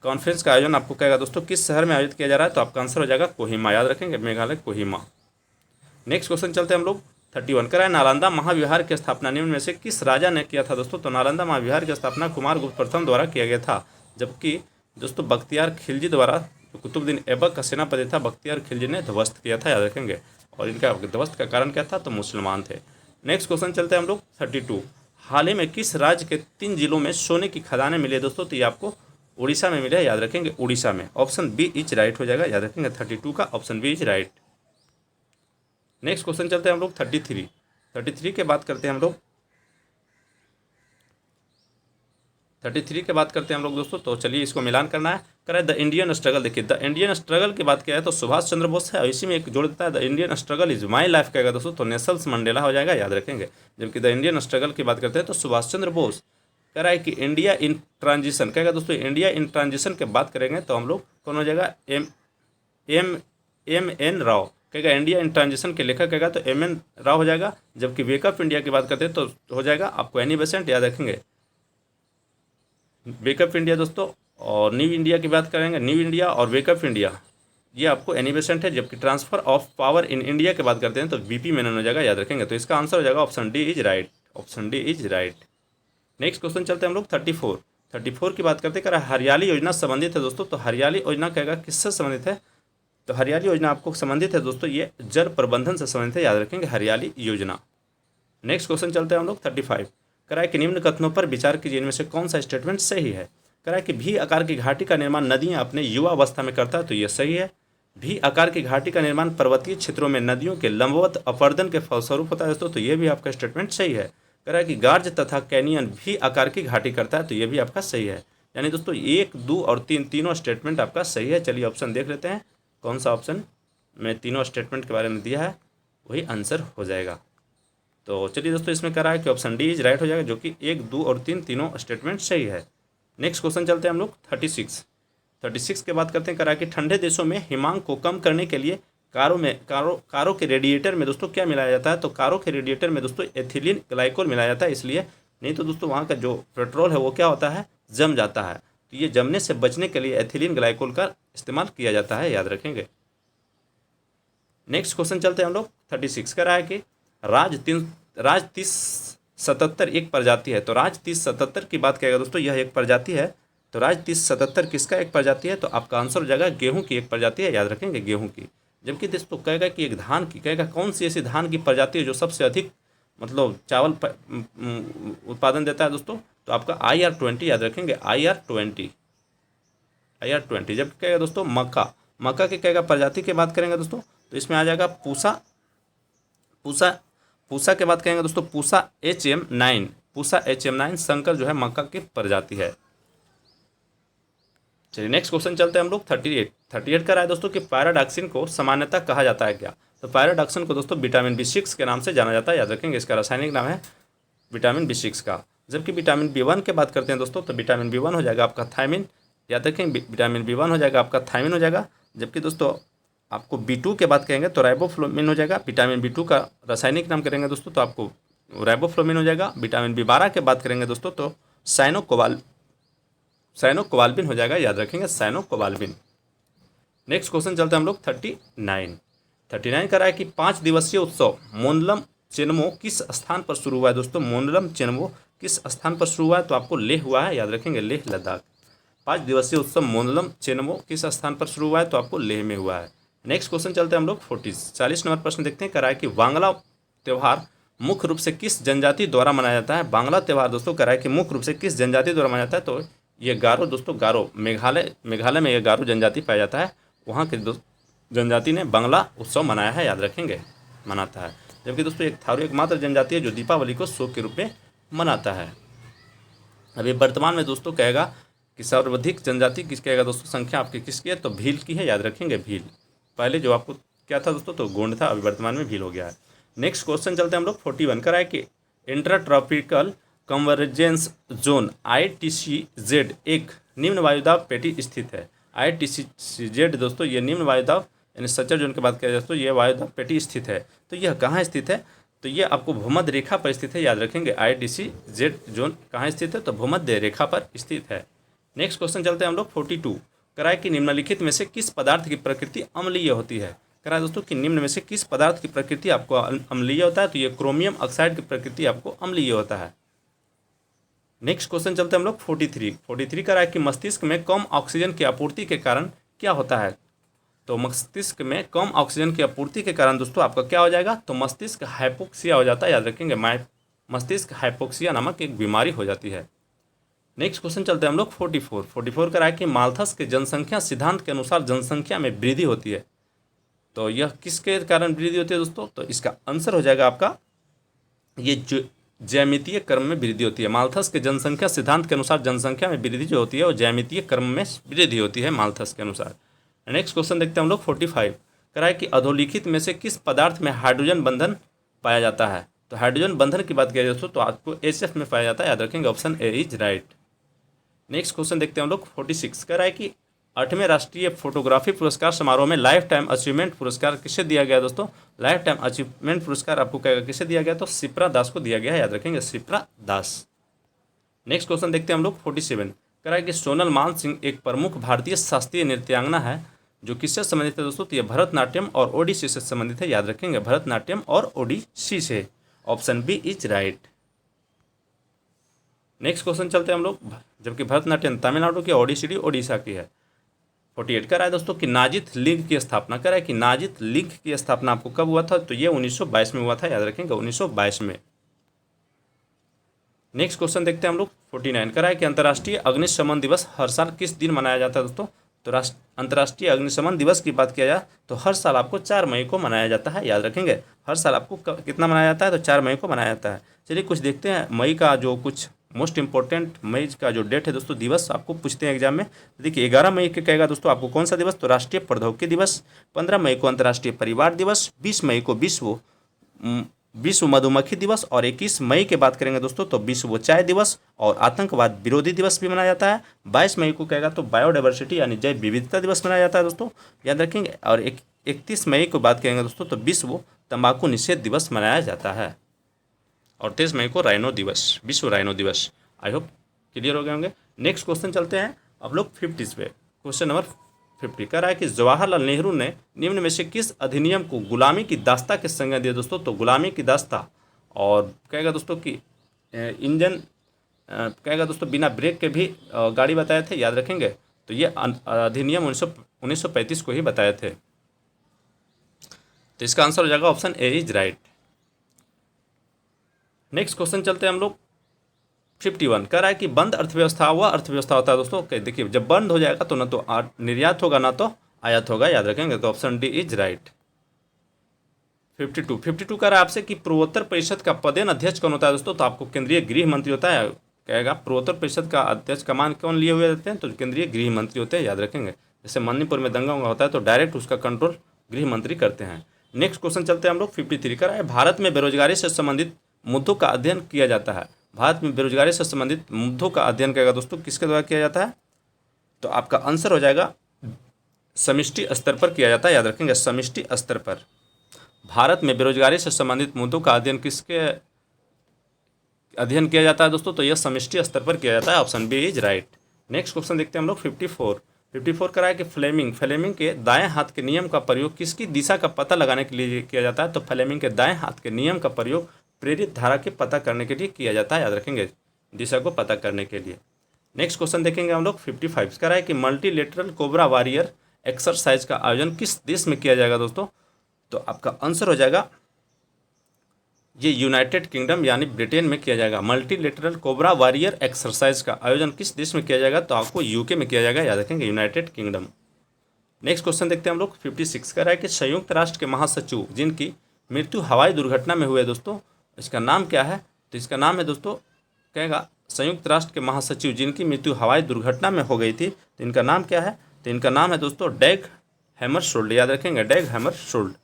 कॉन्फ्रेंस का आयोजन आपको कहेगा दोस्तों किस शहर में आयोजित किया जा रहा है? तो आपका आंसर हो जाएगा कोहिमा, याद रखेंगे, मेघालय कोहिमा। नेक्स्ट क्वेश्चन चलते हैं हम लोग 31 कराए नालंदा महाविहार की स्थापना निम्न में से किस राजा ने किया था दोस्तों? तो नालंदा महाविहार की स्थापना कुमारगुप्त प्रथम द्वारा किया गया था, जबकि दोस्तों बख्तियार खिलजी द्वारा, जो कुतुबुद्दीन ऐबक का सेनापति था, बख्तियार खिलजी ने ध्वस्त किया था, याद रखेंगे। और इनका ध्वस्त का कारण क्या था? तो मुसलमान थे। नेक्स्ट क्वेश्चन चलते हैं हम लोग 32 हाल ही में किस राज्य के 3 जिलों में सोने की खदानें मिले दोस्तों? तो ये आपको उड़ीसा में मिले, याद रखेंगे, उड़ीसा में, ऑप्शन बी इज राइट हो जाएगा, याद रखेंगे, 32 का option B is right. Next question चलते हैं हम लोग 33 के बात करते हैं हम लोग 33 के बात करते हैं हम लोग दोस्तों। तो चलिए इसको मिलान करना है। करें द इंडियन स्ट्रगल, देखिए द इंडियन स्ट्रगल की बात किया है तो सुभाष चंद्र बोस है, और इसी में एक जोड़ देता है the Indian struggle is my life कहेगा दोस्तों, तो नेल्सन मंडेला हो जाएगा, याद रखेंगे। जबकि द इंडियन स्ट्रगल की बात करते हैं तो सुभाष चंद्र बोस। कह रहा है कि इंडिया इन ट्रांजिशन कहेगा दोस्तों, इंडिया इन ट्रांजिशन की बात करेंगे तो हम लोग कौन हो जाएगा? एम एन राव कहेगा, इंडिया इन ट्रांजिशन के लेखक कहेगा तो एम एन राव हो जाएगा। जबकि वेकअप इंडिया की बात करते हैं तो हो जाएगा आपको एनी बेसेंट, याद रखेंगे, वेकअप इंडिया दोस्तों। और न्यू इंडिया की बात करेंगे, न्यू इंडिया और वेकअप इंडिया ये आपको एनी बेसेंट है। जबकि transfer of power in India की बात करते हैं तो वीपी मेनन हो जाएगा, याद रखेंगे। तो इसका आंसर हो जाएगा option D is right, option D is right. Next question चलते हैं हम लोग 34 की बात करते हैं, हरियाली योजना संबंधित है दोस्तों। तो हरियाली योजना कहेगा किससे संबंधित है? तो हरियाली योजना आपको संबंधित है दोस्तों, ये जल प्रबंधन से संबंधित है, याद रखेंगे, हरियाली योजना। नेक्स्ट क्वेश्चन चलते हैं हम लोग 35 कराए कि निम्न कथनों पर विचार कीजिए, इनमें से कौन सा स्टेटमेंट सही है? कराए कि भी आकार की घाटी का निर्माण नदियाँ अपने युवा अवस्था में करता है, तो ये सही है। भी आकार की घाटी का निर्माण पर्वतीय क्षेत्रों में नदियों के लंबवत अपरदन के फलस्वरूप होता है दोस्तों, तो ये भी आपका स्टेटमेंट सही है। कह रहा है कि गार्ज तथा कैनियन भी आकार की घाटी करता है, तो ये भी आपका सही है। यानी दोस्तों 1, 2 और 3 तीनों स्टेटमेंट आपका सही है। चलिए ऑप्शन देख लेते हैं, कौन सा ऑप्शन में तीनों स्टेटमेंट के बारे में दिया है वही आंसर हो जाएगा। तो चलिए दोस्तों इसमें कह रहा है कि ऑप्शन डी इज राइट हो जाएगा, जो कि 1, 2 और 3 तीनों स्टेटमेंट सही है। नेक्स्ट क्वेश्चन चलते हैं हम लोग 36 के बात करते हैं। कह रहा है कि ठंडे देशों में हिमांक को कम करने के लिए कारों के रेडिएटर में दोस्तों क्या मिलाया जाता है? तो कारों के रेडिएटर में दोस्तों एथिलीन ग्लाइकोल मिलाया जाता है, इसलिए नहीं तो दोस्तों वहाँ का जो पेट्रोल है वो क्या होता है? जम जाता है। तो ये जमने से बचने के लिए एथिलीन ग्लाइकोल का इस्तेमाल किया जाता है, याद रखेंगे। नेक्स्ट क्वेश्चन चलते हैं हम लोग 36 का रहा है कि राज 3077 एक प्रजाति है। तो राज 3077 की बात करेगा दोस्तों, यह एक प्रजाति है। तो राज 3077 किसका एक प्रजाति है? तो आपका आंसर हो जाएगा गेहूं की एक प्रजाति है, याद रखेंगे, गेहूं की। जबकि दोस्तों कहेगा कि एक धान की, कहेगा कौन सी ऐसी धान की प्रजाति है जो सबसे अधिक मतलब चावल उत्पादन देता है दोस्तों? तो आपका IR20, याद रखेंगे, IR20। जबकि कहेगा दोस्तों मक्का की कहेगा प्रजाति की बात करेंगे दोस्तों, तो इसमें आ जाएगा पूसा के बात करेंगे दोस्तों, पूसा HM9 संकर जो है मक्का की प्रजाति है। चलिए नेक्स्ट क्वेश्चन चलते हैं हम लोग 38 का रहा है दोस्तों कि पैराडॉक्सिन को सामान्यतः कहा जाता है क्या? तो पैराडॉक्सिन को दोस्तों विटामिन B6 के नाम से जाना जाता है, याद रखेंगे, इसका रासायनिक नाम है विटामिन B6 का। जबकि विटामिन B1 की बात करते हैं दोस्तों, तो विटामिन B1 हो जाएगा आपका थायमिन, याद रखेंगे, विटामिन B1 हो जाएगा आपका थायमिन हो जाएगा। जबकि दोस्तों आपको B2 के बात करेंगे तो राइबोफ्लोविन हो जाएगा। विटामिन B2 का रासायनिक नाम करेंगे दोस्तों तो आपको राइबोफ्लोविन हो जाएगा। विटामिन B12 के बात करेंगे दोस्तों तो साइनोकोबाल्बिन हो जाएगा, याद रखेंगे, साइनोकोबाल्बिन। नेक्स्ट क्वेश्चन चलते हैं हम लोग 39 का रहा है कि 5 दिवसीय उत्सव चेनमो किस स्थान पर शुरू हुआ है दोस्तों? मोनलम चेनमो किस स्थान पर शुरू हुआ है? तो आपको लेह हुआ है, याद रखेंगे, लेह लद्दाख। 5 दिवसीय उत्सव मोनलम चेनमो किस स्थान पर शुरू हुआ है? तो आपको लेह में हुआ है। नेक्स्ट क्वेश्चन चलते हैं हम लोग 40 नंबर प्रश्न देखते हैं। कराए कि वांगला त्यौहार मुख्य रूप से किस जनजाति द्वारा मनाया जाता है? बांग्ला त्यौहार दोस्तों कराए कि मुख्य रूप से किस जनजाति द्वारा मनाया जाता है? तो ये गारो दोस्तों, गारो मेघालय में ये गारो जनजाति पाया जाता है। वहाँ के जनजाति ने बांग्ला उत्सव मनाया है, याद रखेंगे, मनाता है। जबकि दोस्तों एक थारू एकमात्र जनजाति है जो दीपावली को शोक के रूप में मनाता है। अभी वर्तमान में दोस्तों कहेगा कि सर्वाधिक जनजाति किस कहेगा दोस्तों, संख्या आपकी किसकी है? तो भील की है, याद रखेंगे, भील। पहले जो आपको क्या था दोस्तों, तो गोंड था, अभी वर्तमान में भील हो गया है। नेक्स्ट क्वेश्चन चलते हैं हम लोग 41 का है कि intra tropical convergence zone ITCZ एक निम्न वायुदाब पेटी स्थित है। ITCZ दोस्तों ये निम्न वायुदाब यानी सच्चर जोन की बात किया जाए तो ये वायुदाब पेटी स्थित है। तो यह कहाँ स्थित है? तो ये आपको भूमध्य रेखा पर स्थित है, याद रखेंगे। ITCZ जोन कहाँ स्थित है? तो भूमध्य रेखा पर स्थित है। नेक्स्ट क्वेश्चन चलते हैं हम लोग 42 कराए कि निम्नलिखित में से किस पदार्थ की प्रकृति अम्लीय होती है? कराए दोस्तों कि निम्न में से किस पदार्थ की प्रकृति आपको अम्लीय होता है? तो ये क्रोमियम ऑक्साइड की प्रकृति आपको अम्लीय होता है। नेक्स्ट क्वेश्चन चलते हैं हम लोग 43 कराए कि मस्तिष्क में कम ऑक्सीजन की आपूर्ति के कारण क्या होता है? तो मस्तिष्क में कम ऑक्सीजन की आपूर्ति के कारण दोस्तों आपका क्या हो जाएगा? तो मस्तिष्क हाइपोक्सिया हो जाता है, याद रखेंगे। मस्तिष्क हाइपोक्सिया नामक एक बीमारी हो जाती है। नेक्स्ट क्वेश्चन चलते हैं हम लोग 44 कराए कि माल्थस के जनसंख्या सिद्धांत के अनुसार जनसंख्या में वृद्धि होती है। तो यह किसके कारण वृद्धि होती है दोस्तों? तो इसका आंसर हो जाएगा आपका ये जो ज्यामितीय क्रम में वृद्धि होती है। माल्थस के जनसंख्या सिद्धांत के अनुसार जनसंख्या में वृद्धि जो होती है वो ज्यामितीय क्रम में वृद्धि होती है माल्थस के अनुसार। नेक्स्ट क्वेश्चन देखते हैं हम लोग 45 कराए कि अधोलिखित में से किस पदार्थ में हाइड्रोजन बंधन पाया जाता है? तो हाइड्रोजन बंधन की बात किया जाए दोस्तों तो आपको HF में पाया जाता है, याद रखेंगे, option A is right. Next question देखते हैं हम लोग 46 कराए कि 8वें राष्ट्रीय फोटोग्राफी पुरस्कार समारोह में लाइफ टाइम अचीवमेंट पुरस्कार किसे दिया गया दोस्तों? लाइफ टाइम अचीवमेंट पुरस्कार आपको कहेगा किसे दिया गया? तो शिप्रा दास को दिया गया है, याद रखेंगे, शिप्रा दास। नेक्स्ट क्वेश्चन देखते हैं हम लोग 47 कराए कि सोनल मान सिंह एक प्रमुख भारतीय शास्त्रीय नृत्यांगना है जो किससे संबंधित है दोस्तों? तो ये भरतनाट्यम और ओडिसी से संबंधित है, याद रखेंगे, भरतनाट्यम और ओडिसी से। Option B is right. Next question चलते हैं हम लोग, जबकि भरतनाट्यम तमिलनाडु की, ओडिसी ओडिशा की है। 48 का है दोस्तों कि नाजित लीग की स्थापना कराए कि नाजित लीग की स्थापना आपको कब हुआ था? तो ये 1922 में हुआ था, याद रखेंगे, 1922 में। नेक्स्ट क्वेश्चन देखते हैं हम लोग 49 कराए कि अंतर्राष्ट्रीय अग्निशमन दिवस हर साल किस दिन मनाया जाता है दोस्तों? तो अंतर्राष्ट्रीय अग्निशमन दिवस की बात किया जाए तो हर साल आपको 4 मई को मनाया जाता है, याद रखेंगे। हर साल आपको कितना मनाया जाता है? तो 4 मई को मनाया जाता है। चलिए कुछ देखते हैं मई का जो कुछ मोस्ट इंपॉर्टेंट मई का जो डेट है दोस्तों, दिवस आपको पूछते हैं एग्जाम में। देखिए 11 मई के कहेगा दोस्तों आपको कौन सा दिवस? तो राष्ट्रीय प्रौद्योगिकी दिवस। 15 मई को अंतर्राष्ट्रीय परिवार दिवस। 20 मई को विश्व मधुमक्खी दिवस। और 21 मई की बात करेंगे दोस्तों तो विश्व चाय दिवस और आतंकवाद विरोधी दिवस भी मनाया जाता है। 22 मई को कहेगा तो बायोडाइवर्सिटी यानी जैव विविधता दिवस मनाया जाता है दोस्तों, याद रखेंगे। और 31 मई को बात करेंगे दोस्तों तो विश्व तंबाकू निषेध दिवस मनाया जाता है। और 23 मई को राइनो दिवस, विश्व राइनो दिवस। आई होप क्लियर हो गए होंगे। नेक्स्ट क्वेश्चन चलते हैं अब लोग 50 पे। क्वेश्चन नंबर 50 कह रहा है कि जवाहरलाल नेहरू ने निम्न में से किस अधिनियम को गुलामी की दास्ता के संज्ञा दिया दोस्तों? तो गुलामी की दास्ता और कहेगा दोस्तों कि इंजन कहेगा दोस्तों बिना ब्रेक के भी गाड़ी बताए थे, याद रखेंगे। तो ये अधिनियम 1935 को ही बताए थे। तो इसका आंसर हो जाएगा option A is right. Next question चलते हैं हम लोग 51 कह रहा है कि बंद अर्थव्यवस्था वह अर्थव्यवस्था होता है दोस्तों, देखिए जब बंद हो जाएगा तो ना तो निर्यात होगा ना तो आयात होगा, याद रखेंगे। तो ऑप्शन डी इज राइट। 52 कह रहा है आपसे कि पूर्वोत्तर परिषद का पदेन अध्यक्ष कौन होता है दोस्तों? तो आपको केंद्रीय गृह मंत्री होता है, कहेगा पूर्वोत्तर परिषद का अध्यक्ष कमान कौन लिए हुए रहते हैं? तो केंद्रीय गृह मंत्री होते हैं, याद रखेंगे। जैसे मणिपुर में दंगा होता है तो डायरेक्ट उसका कंट्रोल गृह मंत्री करते हैं। नेक्स्ट क्वेश्चन चलते हैं हम लोग 53 कह रहा है भारत में बेरोजगारी से संबंधित मुद्दों का अध्ययन किया जाता है। भारत में बेरोजगारी से संबंधित मुद्दों का अध्ययन करेगा दोस्तों किसके द्वारा किया जाता है? तो आपका आंसर हो जाएगा समष्टि स्तर पर किया जाता है, याद रखेंगे, समष्टि स्तर पर। भारत में बेरोजगारी से संबंधित मुद्दों का अध्ययन किसके अध्ययन किया जाता है दोस्तों? तो यह समष्टि स्तर पर किया जाता है, option B is right. Next question देखते हैं हम लोग 54 54 करा है कि फ्लेमिंग के दाएं हाथ के नियम का प्रयोग किसकी दिशा का पता लगाने के लिए किया जाता है? तो फ्लेमिंग के दाएं हाथ के नियम का प्रयोग प्रेरित धारा के पता करने के लिए किया जाता है, याद रखेंगे, दिशा को पता करने के लिए। नेक्स्ट क्वेश्चन देखेंगे हम लोग 55 करा है कि मल्टीलेटरल कोबरा वॉरियर एक्सरसाइज का आयोजन किस देश में किया जाएगा दोस्तों? तो आपका आंसर हो जाएगा ये यूनाइटेड किंगडम यानी ब्रिटेन में किया जाएगा। मल्टीलेटरल कोबरा वॉरियर एक्सरसाइज का आयोजन किस देश में किया जाएगा? तो आपको यूके में किया जाएगा, याद रखेंगे, यूनाइटेड किंगडम। नेक्स्ट क्वेश्चन देखते हैं हम लोग 56 का है कि संयुक्त राष्ट्र के महासचिव जिनकी मृत्यु हवाई दुर्घटना में हुई है दोस्तों, इसका नाम क्या है? तो इसका नाम है दोस्तों, कहेगा संयुक्त राष्ट्र के महासचिव जिनकी मृत्यु हवाई दुर्घटना में हो गई थी, तो इनका नाम क्या है? तो इनका नाम है दोस्तों डैग हैमरशोल्ड, याद रखेंगे, डैग हैमरशोल्ड।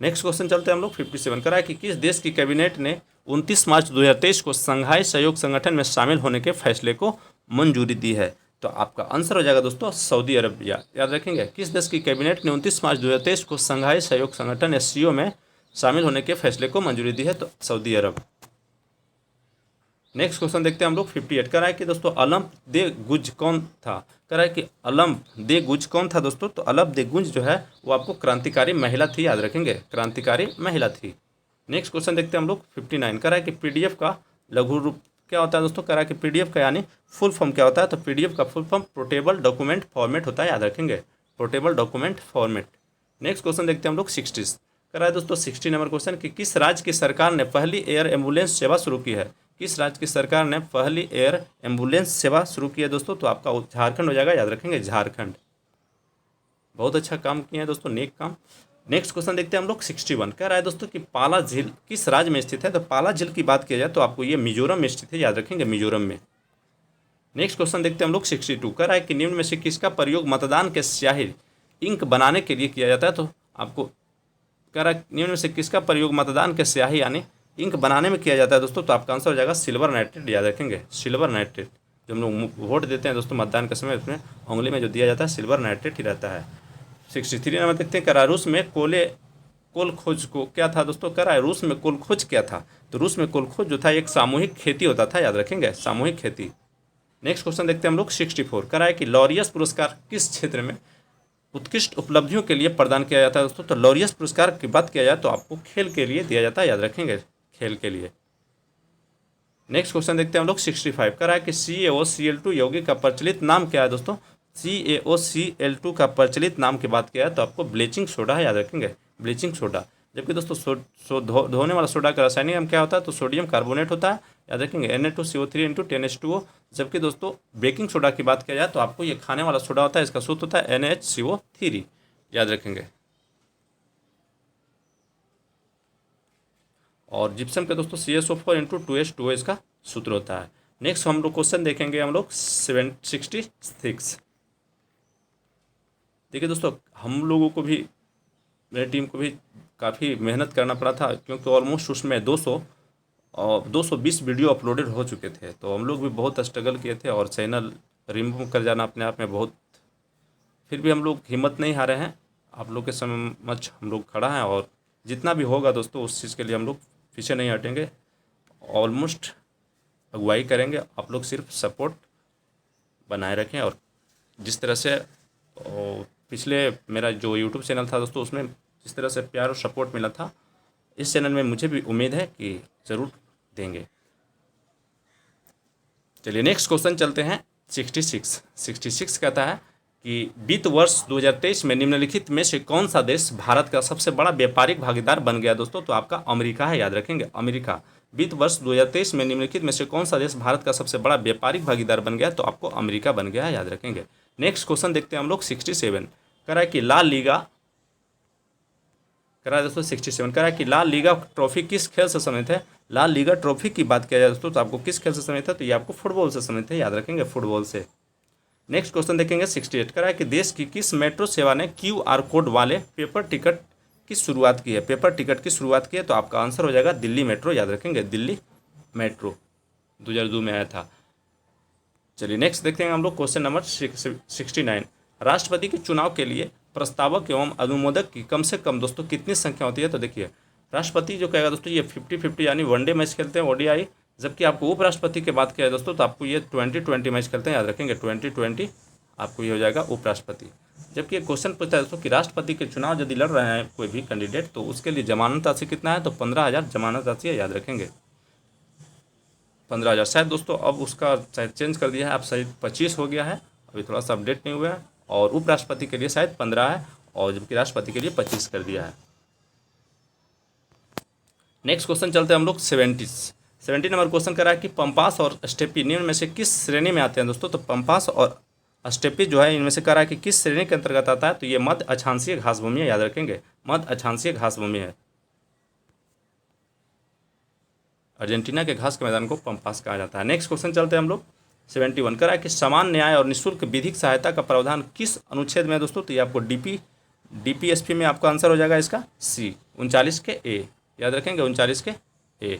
नेक्स्ट क्वेश्चन चलते हैं हम लोग 57 करा है कि किस देश की कैबिनेट ने 29 मार्च 2023 को संघाई सहयोग संगठन में शामिल होने के फैसले को मंजूरी दी है? तो आपका आंसर हो जाएगा दोस्तों सऊदी अरबिया, याद रखेंगे। किस देश की कैबिनेट ने 29 मार्च 2023 को संघाई सहयोग संगठन SCO में शामिल होने के फैसले को मंजूरी दी है? तो सऊदी अरब। नेक्स्ट क्वेश्चन देखते हैं हम लोग 58 करा है कि दोस्तों अलम दे गुज कौन था? करा है कि अलम दे गुज कौन था दोस्तों? तो अलम दे गुज जो है वो आपको क्रांतिकारी महिला थी, याद रखेंगे, क्रांतिकारी महिला थी। नेक्स्ट क्वेश्चन देखते हैं हम लोग 59 करा है कि PDF का लघु रूप क्या होता है दोस्तों? करा है कि PDF का यानी फुल फॉर्म क्या होता है? तो PDF का full form portable document format होता है, याद रखेंगे, portable document format. Next question देखते हैं हम लोग 60 करा है दोस्तों 60 नंबर क्वेश्चन कि किस राज्य की सरकार ने पहली एयर एम्बुलेंस सेवा शुरू की है? किस राज्य की सरकार ने पहली एयर एम्बुलेंस सेवा शुरू की है दोस्तों? तो आपका झारखंड हो जाएगा, याद रखेंगे, झारखंड। बहुत अच्छा काम किया है दोस्तों, नेक काम। नेक्स्ट क्वेश्चन देखते हैं हम लोग 61 कह रहा है दोस्तों कि पाला झील किस राज्य में स्थित है? तो पाला झील की बात किया जाए तो आपको ये मिजोरम में स्थित है, याद रखेंगे, मिजोरम में। नेक्स्ट क्वेश्चन देखते हैं हम लोग 62 कह रहा है कि निम्न में से किसका प्रयोग मतदान के स्याही इंक बनाने के लिए किया जाता है? तो आपको कह रहा है निम्न में से किसका प्रयोग मतदान के स्याही यानी इंक बनाने में किया जाता है दोस्तों? तो आपका आंसर हो जाएगा सिल्वर नाइट्रेट, याद रखेंगे, सिल्वर नाइट्रेट। जब हम लोग वोट देते हैं दोस्तों मतदान के समय, उसमें उंगली में जो दिया जाता है सिल्वर नाइट्रेट ही रहता है। 63 नंबर देखते हैं करा रूस में कोल खोज को क्या था दोस्तों? करा है रूस में कोल खोज क्या था? तो रूस में कोल खोज जो था एक सामूहिक खेती होता था, याद रखेंगे, सामूहिक खेती। नेक्स्ट क्वेश्चन देखते हैं हम लोग 64 करा है कि लॉरियस पुरस्कार किस क्षेत्र में उत्कृष्ट उपलब्धियों के लिए प्रदान किया जाता है दोस्तों? तो लॉरियस पुरस्कार की बात किया जाए तो आपको खेल के लिए दिया जाता है, याद रखेंगे, खेल के लिए। नेक्स्ट क्वेश्चन देखते हैं हम लोग 65 करा है कि CaOCl2 यौगिक का प्रचलित नाम क्या है दोस्तों? CaOCl2 का प्रचलित नाम की बात किया है तो आपको ब्लीचिंग सोडा है, याद रखेंगे, ब्लीचिंग सोडा। जबकि दोस्तों धोने वाला सोडा का रासायनिक नाम क्या होता है? तो सोडियम कार्बोनेट होता है, याद रखेंगे, Na2CO3 × 10H2O। जबकि दोस्तों बेकिंग सोडा की बात किया जाए तो आपको ये खाने वाला सोडा होता है, इसका सूत्र होता है NaHCO3, याद रखेंगे। और जिप्सम के दोस्तों CSO4 × 2H2O इसका सूत्र होता है। नेक्स्ट हम लोग क्वेश्चन देखेंगे हम लोग 66। देखिए दोस्तों हम लोगों को भी, मेरी टीम को भी काफ़ी मेहनत करना पड़ा था, क्योंकि ऑलमोस्ट उसमें 220 वीडियो अपलोडेड हो चुके थे, तो हम लोग भी बहुत स्ट्रगल किए थे और चैनल रिमूव कर जाना अपने आप में बहुत, फिर भी हम लोग हिम्मत नहीं हारे हैं। आप लोग के समक्ष हम लोग खड़ा हैं और जितना भी होगा दोस्तों उस चीज़ के लिए हम लोग पीछे नहीं हटेंगे, ऑलमोस्ट अगुवाई करेंगे। आप लोग सिर्फ सपोर्ट बनाए रखें और जिस तरह से पिछले मेरा जो यूट्यूब चैनल था दोस्तों उसमें जिस तरह से प्यार और सपोर्ट मिला था, इस चैनल में मुझे भी उम्मीद है कि ज़रूर देंगे। चलिए नेक्स्ट क्वेश्चन चलते हैं 66 कहता है कि वित्त वर्ष 2023 में निम्नलिखित में से कौन सा देश भारत का सबसे बड़ा व्यापारिक भागीदार बन गया दोस्तों? तो आपका अमेरिका है, याद रखेंगे, अमेरिका। वित्त वर्ष 2023 में निम्नलिखित में से कौन सा देश भारत का सबसे बड़ा व्यापारिक भागीदार बन गया? तो आपको अमेरिका बन गया है, याद रखेंगे। नेक्स्ट क्वेश्चन देखते हैं हम लोग 67 कह रहा है कि लाल लीगा कह रहा है दोस्तों 67 कह रहा है कि लाल लीगा ट्रॉफी किस खेल से संबंधित है? लाल लीगा ट्रॉफी की बात किया जाए दोस्तों तो आपको किस खेल से संबंधित है? तो ये आपको फुटबॉल से संबंधित है, याद रखेंगे, फुटबॉल से। नेक्स्ट क्वेश्चन देखेंगे 68 कह रहा है कि देश की किस मेट्रो सेवा ने QR कोड वाले पेपर टिकट की शुरुआत की है? पेपर टिकट की शुरुआत की है तो आपका आंसर हो जाएगा दिल्ली मेट्रो, याद रखेंगे, दिल्ली मेट्रो 2002 में आया था। चलिए नेक्स्ट देखते हैं हम लोग क्वेश्चन नंबर 69। राष्ट्रपति के चुनाव के लिए प्रस्तावक एवं अनुमोदक की कम से कम दोस्तों कितनी संख्या होती है? तो देखिए राष्ट्रपति जो कहेगा दोस्तों ये 50-50 यानी वनडे मैच खेलते हैं ODI, जबकि आपको उपराष्ट्रपति की बात किया जाए दोस्तों तो आपको ये 2020 मैच खेलते हैं, याद रखेंगे 2020 आपको ये हो जाएगा उपराष्ट्रपति। जबकि एक क्वेश्चन पूछता है दोस्तों कि राष्ट्रपति के चुनाव यदि लड़ रहे हैं कोई भी कैंडिडेट तो उसके लिए जमानत राशि कितना है, तो 15,000 जमानत राशि है, याद रखेंगे 15,000। शायद दोस्तों अब उसका शायद चेंज कर दिया है, अब शायद 25 हो गया है, अभी थोड़ा सा अपडेट नहीं हुआ है। और उपराष्ट्रपति के लिए शायद 15 है और जबकि राष्ट्रपति के लिए 25 कर दिया है। नेक्स्ट क्वेश्चन चलते हैं हम लोग 70 नंबर क्वेश्चन करा है कि पंपास और स्टेपी निम्न में से किस श्रेणी में आते हैं दोस्तों। तो पंपास और स्टेपी जो है इनमें से करा है कि किस श्रेणी के अंतर्गत आता है, तो ये मध्य अक्षांशीय घास भूमि है, याद रखेंगे मध्य अक्षांशीय घास भूमि है। अर्जेंटीना के घास के मैदान को पंपास कहा जाता है। नेक्स्ट क्वेश्चन चलते हैं हम लोग 71 करा है कि समान न्याय और निःशुल्क विधिक सहायता का प्रावधान किस अनुच्छेद में है दोस्तों। तो ये आपको डीपीएसपी में आपका आंसर हो जाएगा इसका सी 39 के ए, याद रखेंगे 39 के ए।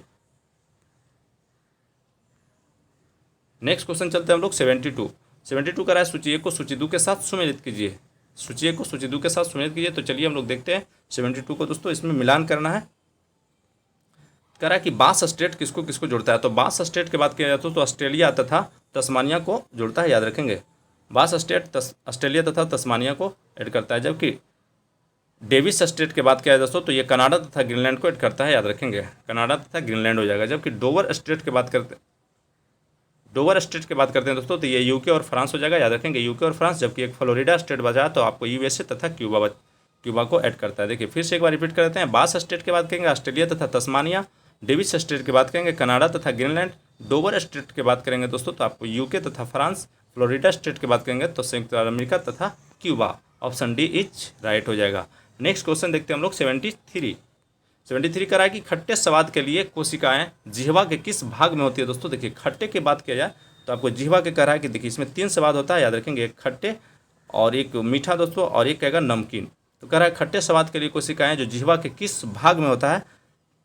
नेक्स्ट क्वेश्चन चलते हैं हम लोग 72 करा है सूची ए को सूची 2 के साथ सुमेलित कीजिए। सूची ए को सूची 2 के साथ सुमेलित कीजिए। तो चलिए हम लोग देखते हैं 72 को दोस्तों, इसमें मिलान करना है। कह रहा है कि बास स्टेट किसको किसको जोड़ता है। तो बास स्टेट की बात किया जाए तो ऑस्ट्रेलिया तथा तस्मानिया को जोड़ता है, याद रखेंगे बास स्टेट ऑस्ट्रेलिया तथा तस्मानिया को ऐड करता है। जबकि डेविस स्टेट की बात किया जाए दोस्तों तो ये कनाडा तथा ग्रीनलैंड को ऐड करता है, याद रखेंगे कनाडा तथा ग्रीनलैंड हो जाएगा। जबकि डोवर स्टेट की बात करते हैं दोस्तों तो ये यूके और फ्रांस हो जाएगा, याद रखेंगे यूके और फ्रांस। जबकि एक फ्लोरिडा स्टेट बचा तो आपको यूएसए तथा क्यूबा को ऐड करता है। देखिए फिर से एक बार रिपीट करते हैं, बास स्टेट की बात करेंगे ऑस्ट्रेलिया तथा तस्मानिया, डेविस स्टेट की बात करेंगे कनाडा तथा ग्रीनलैंड, डोवर स्टेट की बात करेंगे दोस्तों तो आपको यूके तथा फ्रांस, फ्लोरिडा स्टेट की बात करेंगे तो संयुक्त अरब अमेरिका तथा Cuba. Option D is right हो जाएगा। नेक्स्ट क्वेश्चन देखते हैं हम लोग 73 करा है कि खट्टे स्वाद के लिए कोशिकाएं जिह्वा के किस भाग में होती है दोस्तों। देखिए खट्टे की बात किया जाए तो आपको जिह्वा के कह रहा है कि देखिए इसमें 3 स्वाद होता है, याद रखेंगे एक खट्टे और एक मीठा दोस्तों और एक कहेगा नमकीन। तो कह रहा है खट्टे स्वाद के लिए कोशिकाएं जो जिह्वा के किस भाग में होता है,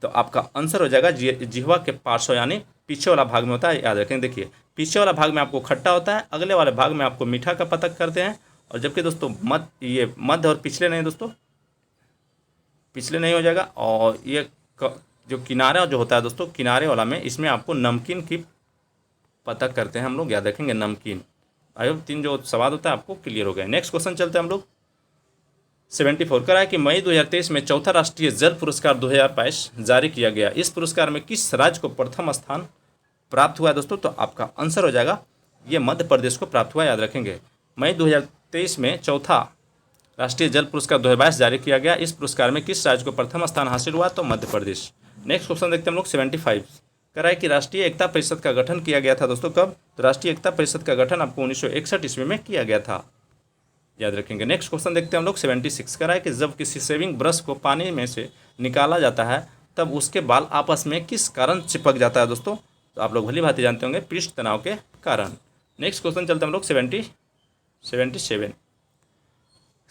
तो आपका आंसर हो जाएगा जिह्वा के पार्श्व यानी पीछे वाला भाग में होता है, याद रखेंगे। देखिए पीछे वाला भाग में आपको खट्टा होता है, अगले वाले भाग में आपको मीठा का पता करते हैं। और जबकि दोस्तों मध्य और पिछले नहीं दोस्तों, पिछले नहीं हो जाएगा। और ये जो किनारा जो होता है दोस्तों, किनारे वाला में इसमें आपको नमकीन की पता करते हैं हम लोग, याद रखेंगे नमकीन। आई होप 3 जो सवाल होता है आपको क्लियर हो गया। नेक्स्ट क्वेश्चन चलते हैं हम लोग 74 करा है कि मई 2023 में चौथा राष्ट्रीय जल पुरस्कार 2022 जारी किया गया। इस पुरस्कार में किस राज्य को प्रथम स्थान प्राप्त हुआ है दोस्तों। तो आपका आंसर हो जाएगा ये मध्य प्रदेश को प्राप्त हुआ, याद रखेंगे मई 2023 में चौथा राष्ट्रीय जल पुरस्कार 2022 जारी किया गया। इस पुरस्कार में किस राज्य को प्रथम स्थान हासिल हुआ, तो मध्य प्रदेश। नेक्स्ट क्वेश्चन देखते हैं हम लोग 75 कह रहा है कि राष्ट्रीय एकता परिषद का गठन किया गया था दोस्तों कब। तो राष्ट्रीय एकता परिषद का गठन आपको 1961 ईस्वी में किया गया था, याद रखेंगे। नेक्स्ट क्वेश्चन देखते हैं हम लोग 76 कह रहा है कि जब किसी शेविंग ब्रश को पानी में से निकाला जाता है तब उसके बाल आपस में किस कारण चिपक जाता है दोस्तों। तो आप लोग भली भांति जानते होंगे पृष्ठ तनाव के कारण। नेक्स्ट क्वेश्चन चलते हैं हम लोग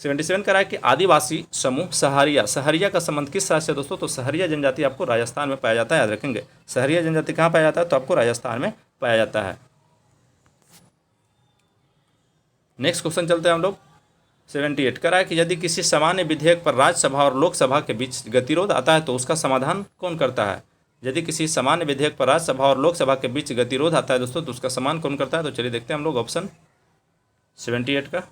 77 कह रहा है कि आदिवासी समूह सहरिया का संबंध किस राज्य से दोस्तों। तो सहरिया जनजाति आपको राजस्थान में पाया जाता है, याद रखेंगे सहरिया जनजाति कहाँ पाया जाता है, तो आपको राजस्थान में पाया जाता है। नेक्स्ट क्वेश्चन चलते हैं हम लोग 78 कह रहा है कि यदि किसी सामान्य विधेयक पर राज्यसभा और लोकसभा के बीच गतिरोध आता है तो उसका समाधान कौन करता है। यदि किसी सामान्य विधेयक पर राज्यसभा और लोकसभा के बीच गतिरोध आता है दोस्तों तो उसका समाधान कौन करता है। तो चलिए देखते हैं हम लोग ऑप्शन 78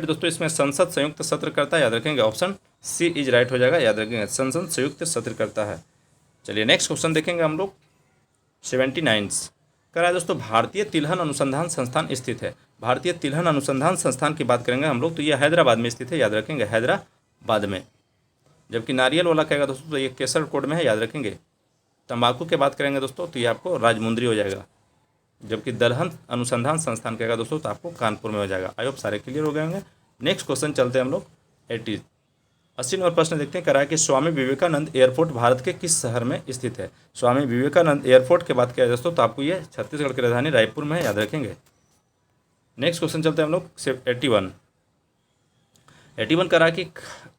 दोस्तों, इसमें संसद संयुक्त सत्र करता है, याद रखेंगे ऑप्शन सी इज राइट हो जाएगा, याद रखेंगे संसद संयुक्त सत्र करता है। चलिए नेक्स्ट क्वेश्चन देखेंगे हम लोग 79 कह रहा है दोस्तों भारतीय तिलहन अनुसंधान संस्थान स्थित है। भारतीय तिलहन अनुसंधान संस्थान की बात करेंगे हम लोग तो ये हैदराबाद में स्थित है, याद रखेंगे हैदराबाद में। जबकि नारियल वाला कहेगा दोस्तों तो ये केसरकोट में है, याद रखेंगे। तंबाकू की बात करेंगे दोस्तों तो ये आपको राजमुंद्री हो जाएगा। जबकि दलहन अनुसंधान संस्थान कहेगा दोस्तों तो आपको कानपुर में हो जाएगा। आई होप सारे क्लियर हो गए होंगे। नेक्स्ट क्वेश्चन चलते हैं हम लोग 80 नंबर प्रश्न देखते हैं। कह रहा है कि स्वामी विवेकानंद एयरपोर्ट भारत के किस शहर में स्थित है। स्वामी विवेकानंद एयरपोर्ट की बात किया जाए दोस्तों तो आपको ये छत्तीसगढ़ की राजधानी रायपुर में है, याद रखेंगे। नेक्स्ट क्वेश्चन चलते हैं हम लोग 81 कह रहा है कि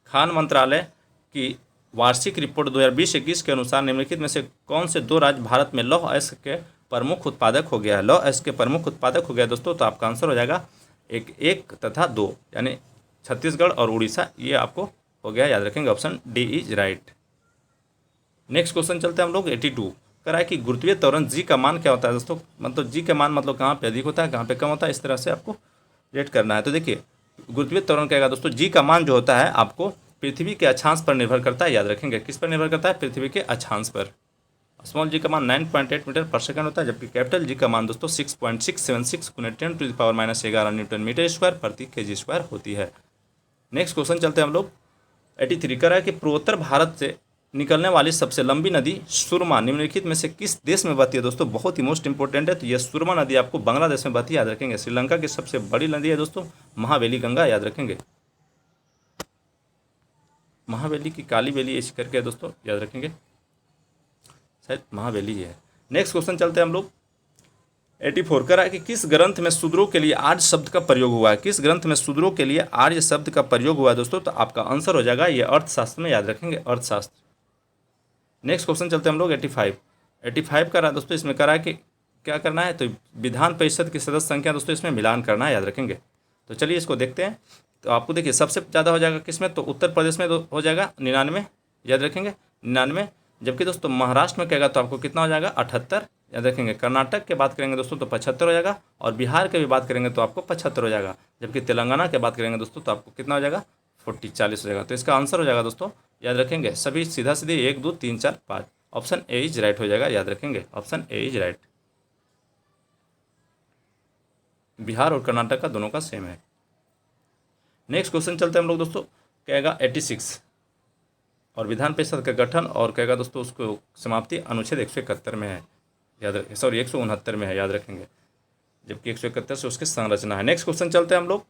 खान मंत्रालय की वार्षिक रिपोर्ट 2020-21 के अनुसार निम्नलिखित में से कौन से 2 राज्य भारत में लौह अयस्क के प्रमुख उत्पादक हो गया है। लौह अयस्क के प्रमुख उत्पादक हो गया दोस्तों तो आपका आंसर हो जाएगा 1 तथा 2 यानी छत्तीसगढ़ और उड़ीसा, ये आपको हो गया, याद रखेंगे option D is right. Next question चलते हैं हम लोग 82 करा है कि गुरुत्वीय त्वरण जी का मान क्या होता है दोस्तों, मतलब जी का मान मतलब कहाँ पे अधिक होता है कहाँ पे कम होता है, इस तरह से आपको रेट करना है। तो देखिए गुरुत्वीय त्वरण क्या है दोस्तों, जी का मान जो होता है आपको पृथ्वी के अक्षांश पर निर्भर करता है, याद रखेंगे किस पर निर्भर करता है, पृथ्वी के अक्षांश पर। स्मॉल जी का मान 9.8 मीटर पर सेकंड होता है, जबकि कैपिटल जी का मान दोस्तों 6.676 × 10⁻⁻11 न्यूटन मीटर स्क्वायर प्रति केजी स्क्वायर होती है। नेक्स्ट क्वेश्चन चलते हैं हम लोग 83 कर रहा है कि पूर्वोत्तर भारत से निकलने वाली सबसे लंबी नदी सुरमा निम्नलिखित में से किस देश में बहती है दोस्तों, बहुत ही मोस्ट इंपॉर्टेंट है। तो यह सुरमा नदी आपको बांग्लादेश में बहती है, याद रखेंगे। श्रीलंका की सबसे बड़ी नदी है दोस्तों महावेली गंगा, याद रखेंगे। महावेली की काली बेली ऐसी करके है दोस्तों, याद रखेंगे, शायद महावेली ही है। नेक्स्ट क्वेश्चन चलते हैं हम लोग 84 कर रहा है कि किस ग्रंथ में शूद्रों के लिए आर्य शब्द का प्रयोग हुआ है, किस ग्रंथ में शूद्रों के लिए आर्य शब्द का प्रयोग हुआ है दोस्तों, तो आपका आंसर हो जाएगा ये अर्थशास्त्र में, याद रखेंगे अर्थशास्त्र। नेक्स्ट क्वेश्चन चलते हैं हम लोग 85 कर रहा है दोस्तों, इसमें करा है कि क्या करना है, तो विधान परिषद की सदस्य संख्या दोस्तों इसमें मिलान करना है, याद रखेंगे। तो चलिए इसको देखते हैं। तो आपको देखिए सबसे ज़्यादा हो जाएगा किसमें, तो उत्तर प्रदेश में हो जाएगा 99, याद रखेंगे 99। जबकि दोस्तों महाराष्ट्र में कहेगा तो आपको कितना हो जाएगा 78, याद रखेंगे। कर्नाटक की बात करेंगे दोस्तों तो 75 हो जाएगा, और बिहार की भी बात करेंगे तो आपको 75 हो जाएगा। जबकि तेलंगाना की बात करेंगे दोस्तों तो आपको कितना हो जाएगा 40 हो जाएगा। तो इसका आंसर हो जाएगा दोस्तों, याद रखेंगे सभी सीधा सीधे 1 2 3 4 5, ऑप्शन ए इज राइट हो जाएगा, याद रखेंगे option A is right. Bihar और कर्नाटक का दोनों का सेम है। नेक्स्ट क्वेश्चन चलते हैं हम लोग दोस्तों, कहेगा 86 और विधान परिषद का गठन, और कहेगा दोस्तों उसको समाप्ति अनुच्छेद 171 में है, याद रखें, सॉरी 169 में है, याद रखेंगे। जबकि 171 से उसकी संरचना है। नेक्स्ट क्वेश्चन चलते हैं हम लोग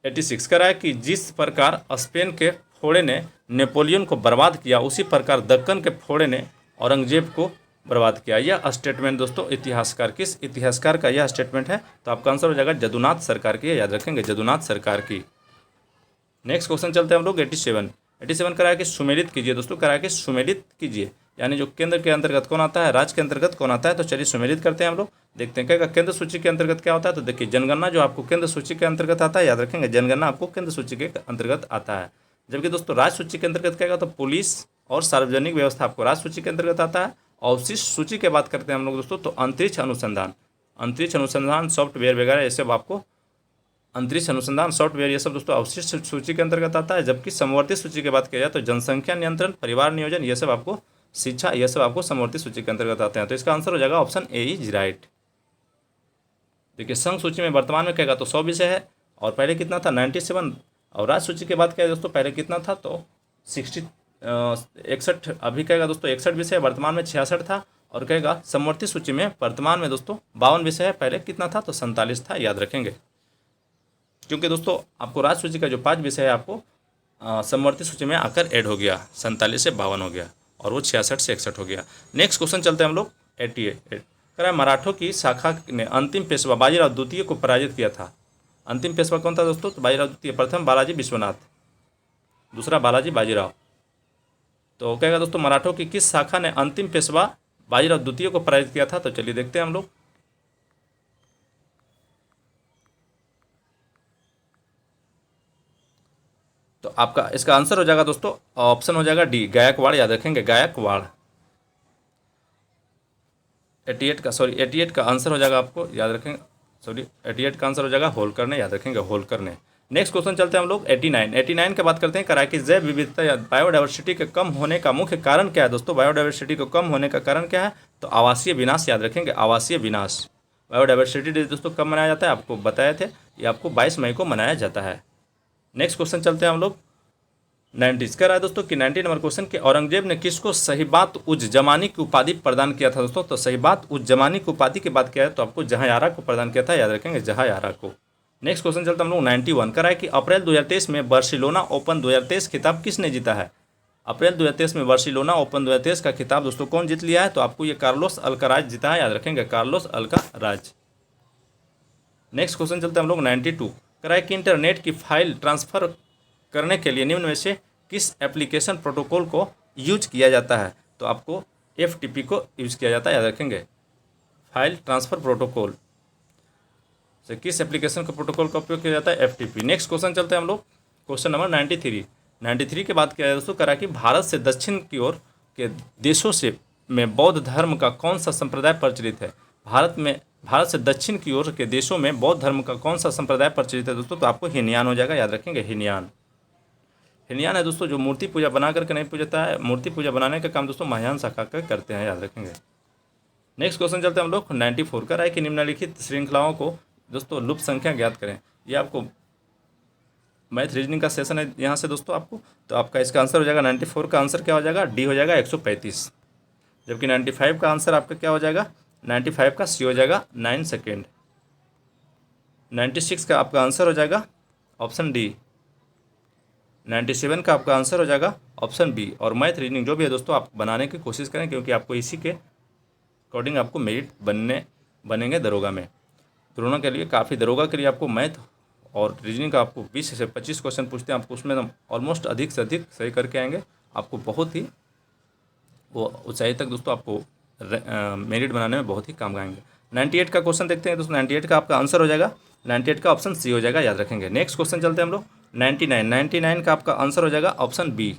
86 करा है कि जिस प्रकार स्पेन के फोड़े ने नेपोलियन को बर्बाद किया, उसी प्रकार दक्कन के फोड़े ने औरंगजेब को बर्बाद किया। यह स्टेटमेंट दोस्तों इतिहासकार, किस इतिहासकार का यह स्टेटमेंट है, तो आपका आंसर हो जाएगा जदुनाथ सरकार की, याद रखेंगे जदुनाथ सरकार की। नेक्स्ट क्वेश्चन चलते हैं हम लोग 87 करा है कि सुमेलित कीजिए दोस्तों, करा है कि सुमेलित कीजिए, यानी जो केंद्र के अंतर्गत कौन आता है, राज्य के अंतर्गत कौन आता है। तो चलिए सुमेलित करते हैं हम लोग, देखते हैं क्या केंद्र सूची के अंतर्गत क्या होता है। तो देखिए जनगणना जो आपको केंद्र सूची के अंतर्गत आता है, याद रखेंगे जनगणना आपको केंद्र सूची के अंतर्गत आता है। जबकि दोस्तों राज्य सूची के अंतर्गत क्या होगा, तो पुलिस और सार्वजनिक व्यवस्था आपको राज्य सूची के अंतर्गत आता है। अवशिष्ट सूची की बात करते हैं हम लोग दोस्तों, तो अंतरिक्ष अनुसंधान सॉफ्टवेयर वगैरह ये सब आपको अंतरिक्ष अनुसंधान सॉफ्टवेयर ये सब दोस्तों अवशिष्ट सूची के अंतर्गत आता है। जबकि समवर्ती सूची की बात किया जाए तो जनसंख्या नियंत्रण, परिवार नियोजन, ये सब आपको शिक्षा, ये सब आपको समवर्ती सूची के अंतर्गत आते हैं। तो इसका आंसर हो जाएगा ऑप्शन ए इज राइट। देखिए संघ सूची में वर्तमान में कहेगा तो 100 विषय है, और पहले कितना था 97, और राज्य सूची की बात किया दोस्तों पहले कितना था तो 61, अभी कहेगा दोस्तों 61 विषय, वर्तमान में 66 था। और कहेगा समवर्ती सूची में वर्तमान में दोस्तों 52 विषय है, पहले कितना था तो 47 था, याद रखेंगे। क्योंकि दोस्तों आपको राज्य सूची का जो 5 विषय है आपको समवर्ती सूची में आकर ऐड हो गया, 47 से 52 हो गया, और वो 66 से 61 हो गया। नेक्स्ट क्वेश्चन चलते हैं हम लोग 88 करा, मराठों की शाखा ने अंतिम पेशवा बाजीराव द्वितीय को पराजित किया था। अंतिम पेशवा कौन था दोस्तों, तो बाजीराव द्वितीय। प्रथम बालाजी विश्वनाथ, दूसरा बालाजी बाजीराव। तो कहेगा दोस्तों मराठों की किस शाखा ने अंतिम पेशवा बाजीराव द्वितीय को पराजित किया था। तो चलिए देखते हैं हम लोग, तो आपका इसका आंसर हो जाएगा दोस्तों ऑप्शन हो जाएगा डी गायकवाड़, याद रखेंगे गायकवाड़। 88 का आंसर हो जाएगा आपको, याद रखेंगे, सॉरी 88 का आंसर हो जाएगा होलकर ने, याद रखेंगे होलकर ने। नेक्स्ट क्वेश्चन चलते हैं हम लोग 89 की बात करते हैं, करा कि जैव विविधता या बायोडाइवर्सिटी के कम होने का मुख्य कारण क्या है दोस्तों। बायोडाइवर्सिटी को कम होने का कारण क्या है, तो आवासीय विनाश, याद रखेंगे आवासीय विनाश। बायोडाइवर्सिटी डे दोस्तों कब मनाया जाता है, आपको बताए थे, ये आपको 22 मई को मनाया जाता है। नेक्स्ट क्वेश्चन चलते हैं हम लोग 90 का रहा है दोस्तों कि 90 नंबर क्वेश्चन के औरंगजेब ने किसको सहीबात उज जमानी की उपाधि प्रदान किया था दोस्तों। तो सहीबात उज जमानी की उपाधि की बात किया है तो आपको जहांयारा को प्रदान किया था, याद रखेंगे जहांयारा को। नेक्स्ट क्वेश्चन चलते हम लोग 91 का रहा है कि अप्रैल 2023 में बार्सिलोना ओपन 2023 खिताब किसने जीता है। अप्रैल 2023 में बार्सिलोना ओपन 2023 का खिताब दोस्तों कौन जीत लिया है, तो आपको ये कार्लोस अल्काराज जीता है, याद रखेंगे कार्लोस अल्काराज। नेक्स्ट क्वेश्चन चलते हैं हम लोग 92 करा है कि इंटरनेट की फाइल ट्रांसफर करने के लिए निम्न में से किस एप्लीकेशन प्रोटोकॉल को यूज किया जाता है। तो आपको FTP को यूज किया जाता है, याद रखेंगे फाइल ट्रांसफर प्रोटोकॉल से किस एप्लीकेशन के प्रोटोकॉल का उपयोग किया जाता है, FTP। नेक्स्ट क्वेश्चन चलते हैं हम लोग क्वेश्चन नंबर 93 93 के बाद क्या है दोस्तों, करा कि भारत से दक्षिण की ओर के देशों से में बौद्ध धर्म का कौन सा संप्रदाय प्रचलित है। भारत से दक्षिण की ओर के देशों में बौद्ध धर्म का कौन सा संप्रदाय प्रचलित है दोस्तों, तो आपको हीनयान हो जाएगा, याद रखेंगे हीनयान। हीनयान है दोस्तों जो मूर्ति पूजा बना करके नहीं पूजता है, मूर्ति पूजा बनाने का काम दोस्तों महायान शाखा का करते हैं, याद रखेंगे। नेक्स्ट क्वेश्चन चलते हैं हम लोग 94 का, है कि निम्नलिखित श्रृंखलाओं को दोस्तों लुप्त संख्या ज्ञात करें। ये आपको मैथ रीजनिंग का सेशन है यहाँ से दोस्तों आपको, तो आपका इसका आंसर हो जाएगा 94 का आंसर क्या हो जाएगा, डी हो जाएगा 135। जबकि 95 का आंसर आपका क्या हो जाएगा, 95 का सी हो जाएगा 9 सेकेंड। 96 का आपका आंसर हो जाएगा ऑप्शन डी। 97 का आपका आंसर हो जाएगा ऑप्शन बी। और मैथ रीजनिंग जो भी है दोस्तों आप बनाने की कोशिश करें, क्योंकि आपको इसी के अकॉर्डिंग आपको मेरिट बनेंगे दरोगा में। दरोगा के लिए काफ़ी, दरोगा के लिए आपको मैथ और रीजनिंग का आपको 20 से 25 क्वेश्चन पूछते हैं, आपको उसमें ऑलमोस्ट अधिक से अधिक सही करके आएंगे, आपको बहुत ही वो ऊंचाई तक दोस्तों आपको मेरिट बनाने में बहुत ही काम आएंगे। 98 का क्वेश्चन देखते हैं दोस्तों, 98 का आपका आंसर हो जाएगा, 98 का ऑप्शन सी हो जाएगा, याद रखेंगे। नेक्स्ट क्वेश्चन चलते हैं हम लोग 99 का आपका आंसर हो जाएगा ऑप्शन बी।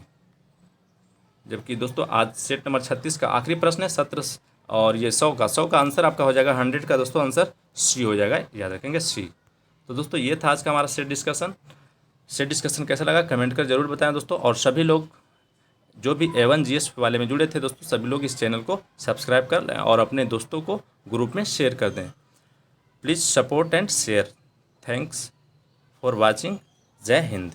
जबकि दोस्तों आज सेट नंबर 36 का आखिरी प्रश्न है, 17 और ये 100 का आंसर आपका हो जाएगा 100 का दोस्तों आंसर सी हो जाएगा, याद रखेंगे सी। तो दोस्तों ये था आज का हमारा सेट डिस्कशन कैसा लगा कमेंट कर जरूर बताएं दोस्तों। और सभी लोग जो भी A1 GS वाले में जुड़े थे दोस्तों, सभी लोग इस चैनल को सब्सक्राइब कर लें और अपने दोस्तों को ग्रुप में शेयर कर दें। Please support and share. Thanks for watching. जय हिंद।